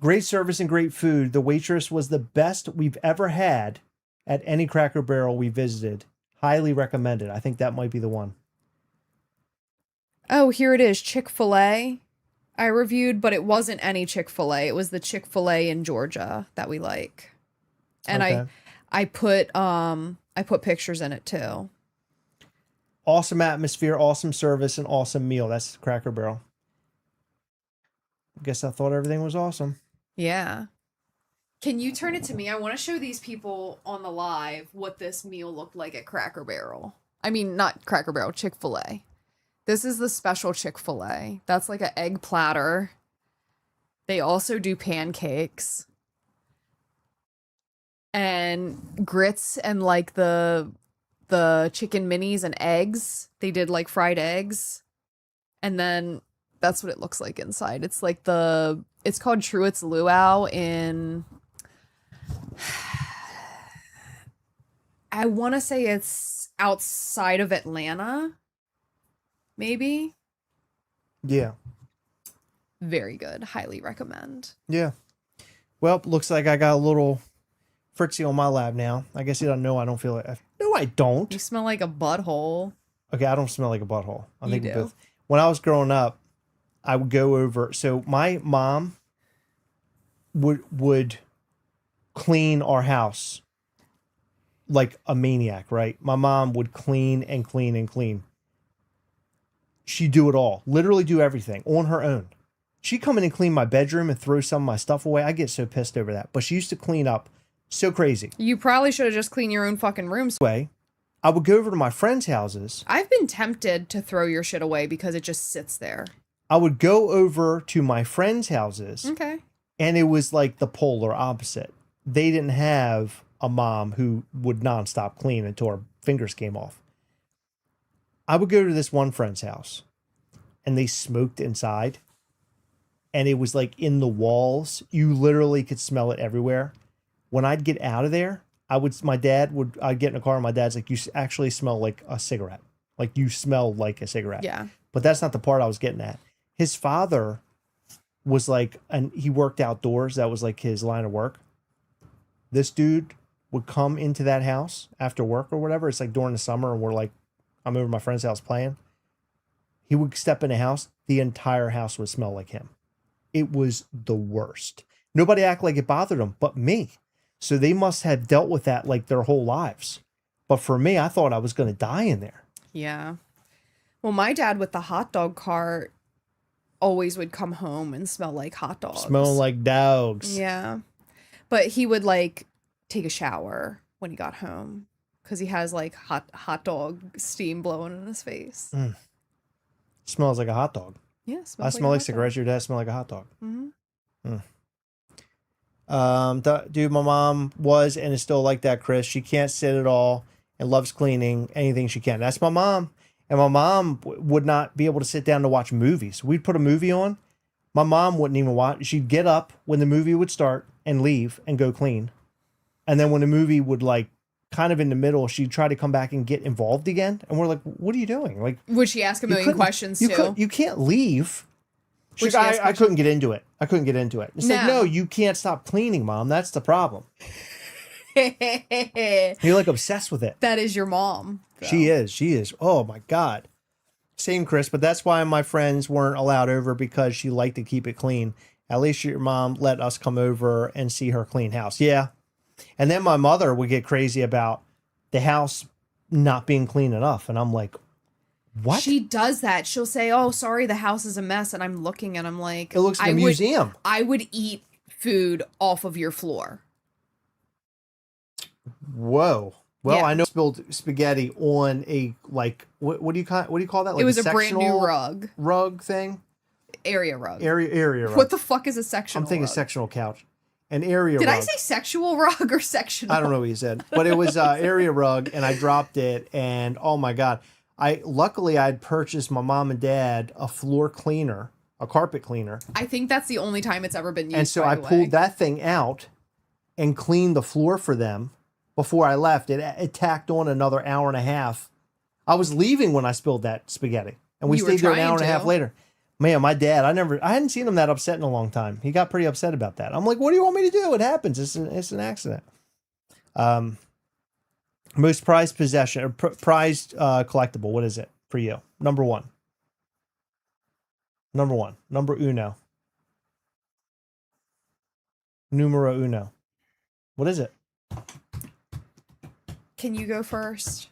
Great service and great food. The waitress was the best we've ever had at any Cracker Barrel we visited. Highly recommended. I think that might be the one. Oh, here it is. Chick-fil-A. I reviewed, but it wasn't any Chick-fil-A. It was the Chick-fil-A in Georgia that we like. And okay. I put pictures in it too. Awesome atmosphere, awesome service, and awesome meal. That's Cracker Barrel. I guess I thought everything was awesome. Yeah. Can you turn it to me? I want to show these people on the live what this meal looked like at Cracker Barrel. I mean, not Cracker Barrel, Chick-fil-A. This is the special Chick-fil-A. That's like an egg platter. They also do pancakes. And grits and like the chicken minis and eggs. They did like fried eggs. And then that's what it looks like inside. It's like it's called Truett's Luau in, I want to say it's outside of Atlanta. Maybe. Yeah. Very good. Highly recommend. Yeah. Well, looks like I got a little Fritzy on my lab now. I guess he doesn't know I don't feel it. No, I don't. You smell like a butthole. Okay, I don't smell like a butthole. I think you do. Both. When I was growing up, I would go over. So my mom would clean our house like a maniac, right? My mom would clean and clean and clean. She'd do it all. Literally do everything on her own. She'd come in and clean my bedroom and throw some of my stuff away. I get so pissed over that. But she used to clean up so crazy. You probably should have just cleaned your own fucking rooms. Anyway, I would go over to my friends' houses. I've been tempted to throw your shit away because it just sits there. I would go over to my friends' houses. Okay. And it was like the polar opposite. They didn't have a mom who would nonstop clean until her fingers came off. I would go to this one friend's house and they smoked inside. And it was like in the walls. You literally could smell it everywhere. When I'd get out of there, I'd get in a car and my dad's like, you actually smell like a cigarette. Like you smell like a cigarette. Yeah. But that's not the part I was getting at. His father was like, and he worked outdoors. That was like his line of work. This dude would come into that house after work or whatever. It's like during the summer and I'm over at my friend's house playing. He would step in the house. The entire house would smell like him. It was the worst. Nobody acted like it bothered them but me. So they must have dealt with that like their whole lives. But for me, I thought I was going to die in there. Yeah. Well, my dad with the hot dog cart always would come home and smell like hot dogs. Smelling like dogs. Yeah. But he would like take a shower when he got home because he has like hot dog steam blowing in his face. Smells like a hot dog. Yeah. I smell like cigarettes. Your dad smell like a hot dog. Mm-hmm. Dude, my mom was and is still like that, Chris. She can't sit at all and loves cleaning anything she can. That's my mom. And my mom would not be able to sit down to watch movies. We'd put a movie on. My mom wouldn't even watch. She'd get up when the movie would start and leave and go clean. And then when the movie would like kind of in the middle, she'd try to come back and get involved again. And we're like, what are you doing? Like, Would she ask a million questions too? You can't leave. She's Would she like, ask I couldn't get into it. I couldn't get into it. It's like, no, you can't stop cleaning, Mom. That's the problem. You're like obsessed with it. That is your mom. Though. She is. She is. Oh my God. Same, Chris. But that's why my friends weren't allowed over, because she liked to keep it clean. At least your mom let us come over and see her clean house. Yeah. And then my mother would get crazy about the house not being clean enough. And I'm like, what? She does that. She'll say, "Oh, sorry, the house is a mess." And I'm looking and I'm like, it looks like a museum. I would eat food off of your floor. Whoa. Well, Yeah. I know I spilled spaghetti on a, like, what do you call that? Like It was a brand sectional new rug thing. Area rug. Area rug. What the fuck is a sectional I'm thinking rug? sectional couch. An area Did rug. I say sexual rug or sectional? I don't know what you said, but it was area rug, and I dropped it, and oh my God. Luckily I'd purchased my mom and dad a floor cleaner, a carpet cleaner. I think that's the only time it's ever been used. And so by I the way. pulled that thing out and cleaned the floor for them before I left. It tacked on another hour and a half. I was leaving when I spilled that spaghetti, and we You were stayed there an trying hour and a half to. later. Man, my dad, I hadn't seen him that upset in a long time. He got pretty upset about that. I'm like, what do you want me to do? It happens. It's an accident. Most prized possession, or prized collectible. What is it for you? Number one. Number uno. Numero uno. What is it? Can you go first?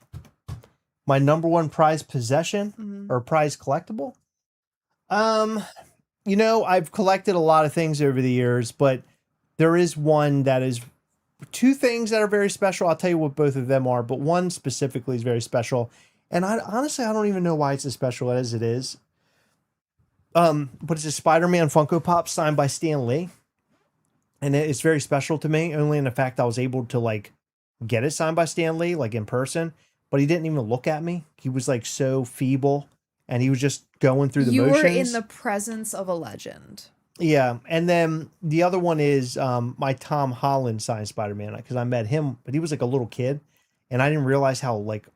My number one prized possession Mhm. or prized collectible? I've collected a lot of things over the years, but there is one that is two things that are very special. I'll tell you what both of them are, but one specifically is very special. And honestly, I don't even know why it's as special as it is. But it's a Spider-Man Funko Pop signed by Stan Lee. And it's very special to me, only in the fact I was able to like get it signed by Stan Lee, like in person, but he didn't even look at me. He was like so feeble, and he was just going through the motions. You were in the presence of a legend. Yeah. And then the other one is my Tom Holland signed Spider-Man, because I met him, but he was like a little kid, and I didn't realize how like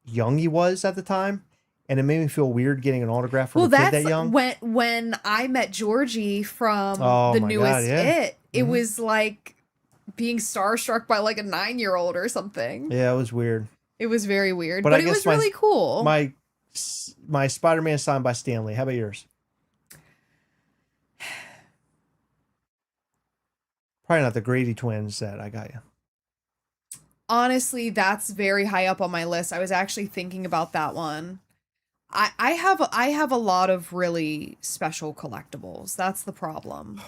young he was at the time. And it made me feel weird getting an autograph from a kid that young. When I met Georgie from Oh the my newest God, yeah. It was like being starstruck by like a 9-year-old or something. Yeah, it was weird. It was very weird, But but I it guess was really cool. My Spider-Man signed by Stan Lee. How about yours? Probably not the Grady twins that I got you. Honestly, that's very high up on my list. I was actually thinking about that one. I have a lot of really special collectibles. That's the problem.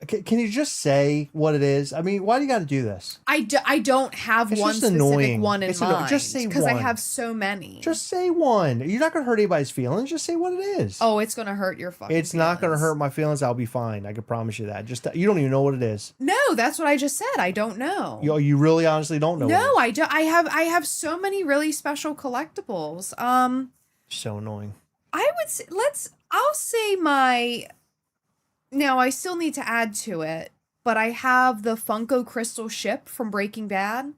Can you just say what it is? I mean, why do you got to do this? I don't have It's one just specific annoying. one in It's annoying. mind. Just say because I one. have so many. Just say one. You're not going to hurt anybody's feelings. Just say what it is. Oh, it's gonna hurt your fucking. It's not going to feelings. hurt my feelings. I'll be fine. I can promise you that. Just you don't even know what it is. No, that's what I just said. I don't know. You really honestly don't know. No, what it I do. I have so many really special collectibles. is. So annoying. I would say I'll say my. Now I still need to add to it, but I have the Funko Crystal ship from Breaking Bad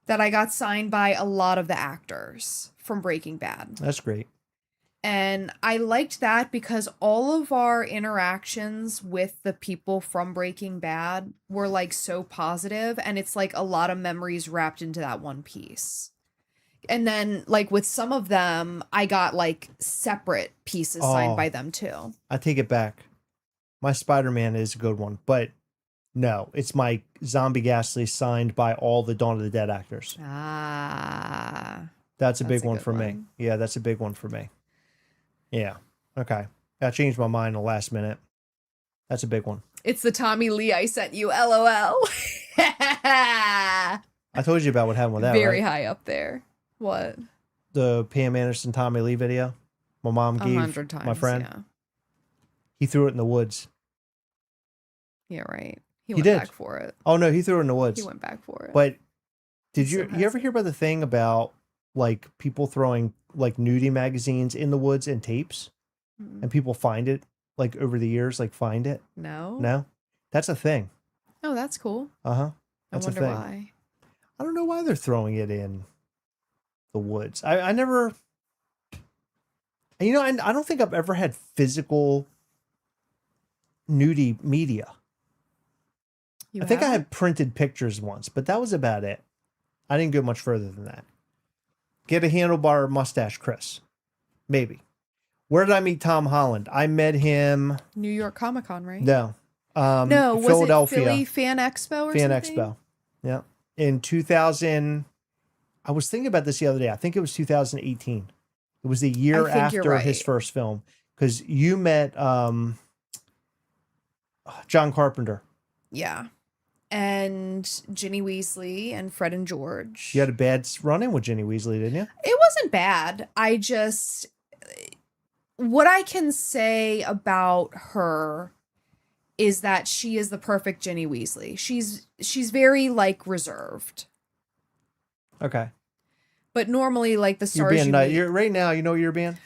that I got signed by a lot of the actors from Breaking Bad. That's great. And I liked that because all of our interactions with the people from Breaking Bad were like so positive, and it's like a lot of memories wrapped into that one piece. And then like with some of them, I got like separate pieces signed Oh. by them too. I take it back. My Spider-Man is a good one, but no, it's my Zombie Ghastly signed by all the Dawn of the Dead actors. Ah. That's a big That's a one good for me. one. Yeah, that's a big one for me. Yeah. Okay. I changed my mind the last minute. That's a big one. It's the Tommy Lee I sent you, LOL. I told you about what happened with that, Very right? high up there. What? The Pam Anderson Tommy Lee video my mom gave 100 times. my friend. Yeah. He threw it in the woods. Yeah, right. He He went did. back for it. Oh no, he threw it in the woods. He went back for it. But did He you still you has ever hear about the thing about like people throwing like nudie magazines in the woods and tapes, Mm. and people find it like over the years, like find it? No. No, that's a thing. Oh, that's cool. Uh-huh. I That's a wonder thing. why. I don't know why they're throwing it in the woods. I never, I don't think I've ever had physical nudie media. You I think I haven't? had printed pictures once, but that was about it. I didn't go much further than that. Get a handlebar mustache, Chris. Maybe. Where did I meet Tom Holland? I met him. New York Comic Con, right? No. No, was Philadelphia it Philly Fan Expo or Fan something? Expo. Yeah. In 2000. I was thinking about this the other day. I think it was 2018. It was the year I think you're after his right. first film. Because you met John Carpenter. Yeah. And Ginny Weasley and Fred and George. You had a bad run-in with Ginny Weasley, didn't you? It wasn't bad. What I can say about her is that she is the perfect Ginny Weasley. She's very like reserved. Okay. But normally like the You're stars being you nice. meet. You're right now, you know what you're being?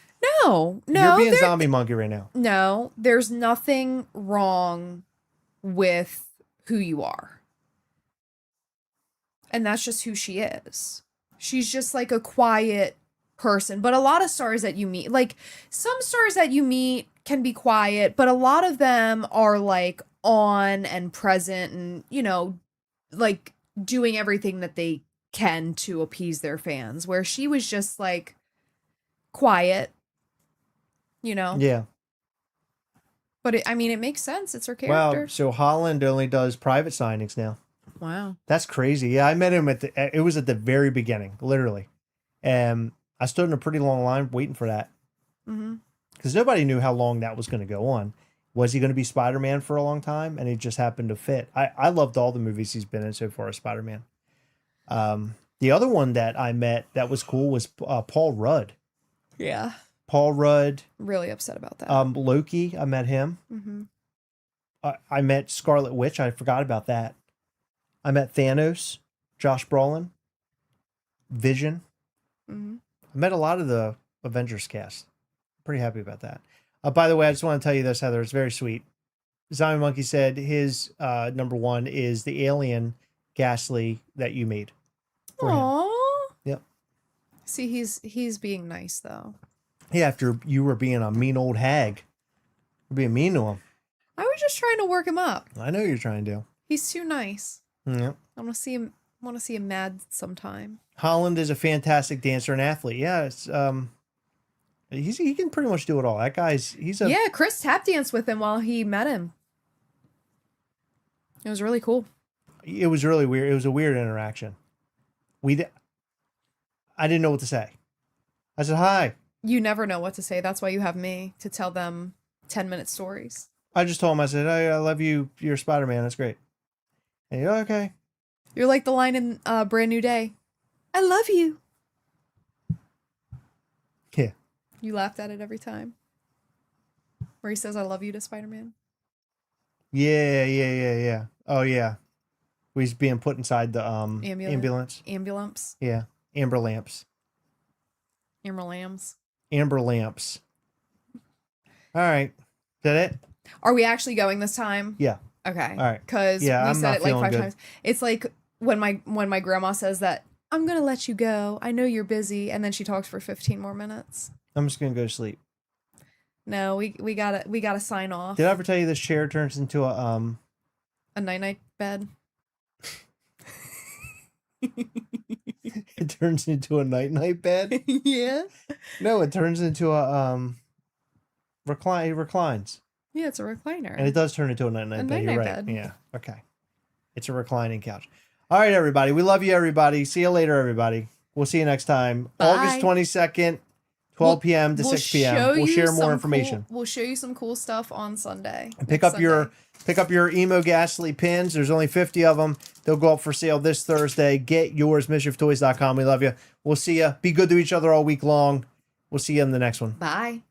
No, You're being there- zombie monkey right now. No, there's nothing wrong with who you are. And that's just who she is. She's just like a quiet person. But a lot of stars that you meet, like some stars that you meet can be quiet, but a lot of them are like on and present and, like doing everything that they can to appease their fans, where she was just like quiet, Yeah. But it makes sense. It's her Wow. character. So Holland only does private signings now. Wow. That's crazy. Yeah, I met him it was at the very beginning, literally. And I stood in a pretty long line waiting for that. Mm-hmm. Because nobody knew how long that was going to go on. Was he going to be Spider-Man for a long time? And he just happened to fit. I loved all the movies he's been in so far as Spider-Man. The other one that I met that was cool was Paul Rudd. Yeah. Paul Rudd. Really upset about that. Loki, I met him. Mm-hmm. I met Scarlet Witch. I forgot about that. I met Thanos, Josh Brolin, Vision. Mm-hmm. I met a lot of the Avengers cast. Pretty happy about that. By the way, I just want to tell you this, Heather. It's very sweet. Zombie Monkey said his number one is the alien Ghastly that you made. For him. Aww. Yep. See, he's being nice though. Yeah, after you were being a mean old hag. You're being mean to him. I was just trying to work him up. I know you're trying to. He's too nice. Yep. I want to see him mad sometime. Holland is a fantastic dancer and athlete. Yeah, it's he can pretty much do it all. That guy's Yeah, Chris tap danced with him while he met him. It was really cool. It was really weird. It was a weird interaction. I didn't know what to say. I said hi. You never know what to say. That's why you have me to tell them 10-minute stories. I just told him, I said, hey, I love you. You're Spider-Man. That's great. And you're okay. You're like the line in Brand New Day. I love you. Yeah. You laughed at it every time. Where he says, I love you to Spider-Man. Yeah. Oh, yeah. Where he's being put inside the ambulance. Ambulance. Yeah. Amber lamps. Amber lambs. Amber lamps. All right. Is that it? Are we actually going this time? Yeah. Okay. All right. Because Yeah, we I'm said not it like feeling 5 good. times. It's like when my grandma says that, I'm going to let you go. I know you're busy. And then she talks for 15 more minutes. I'm just going to go to sleep. No, we gotta sign off. Did I ever tell you this chair turns into a night bed? it turns into a night bed? Yeah. No, it turns into a it reclines. Yeah, it's a recliner. And it does turn into a night bed. You're night-night right. bed. Yeah. Okay. It's a reclining couch. All right, everybody. We love you, everybody. See you later, everybody. We'll see you next time. Bye. August 22nd, 12 p.m. to 6 p.m. We'll share more information. We'll show you some cool stuff on Sunday. And pick up your emo Ghastly pins. There's only 50 of them. They'll go up for sale this Thursday. Get yours, MISCHIEFToys.com. We love you. We'll see you. Be good to each other all week long. We'll see you in the next one. Bye.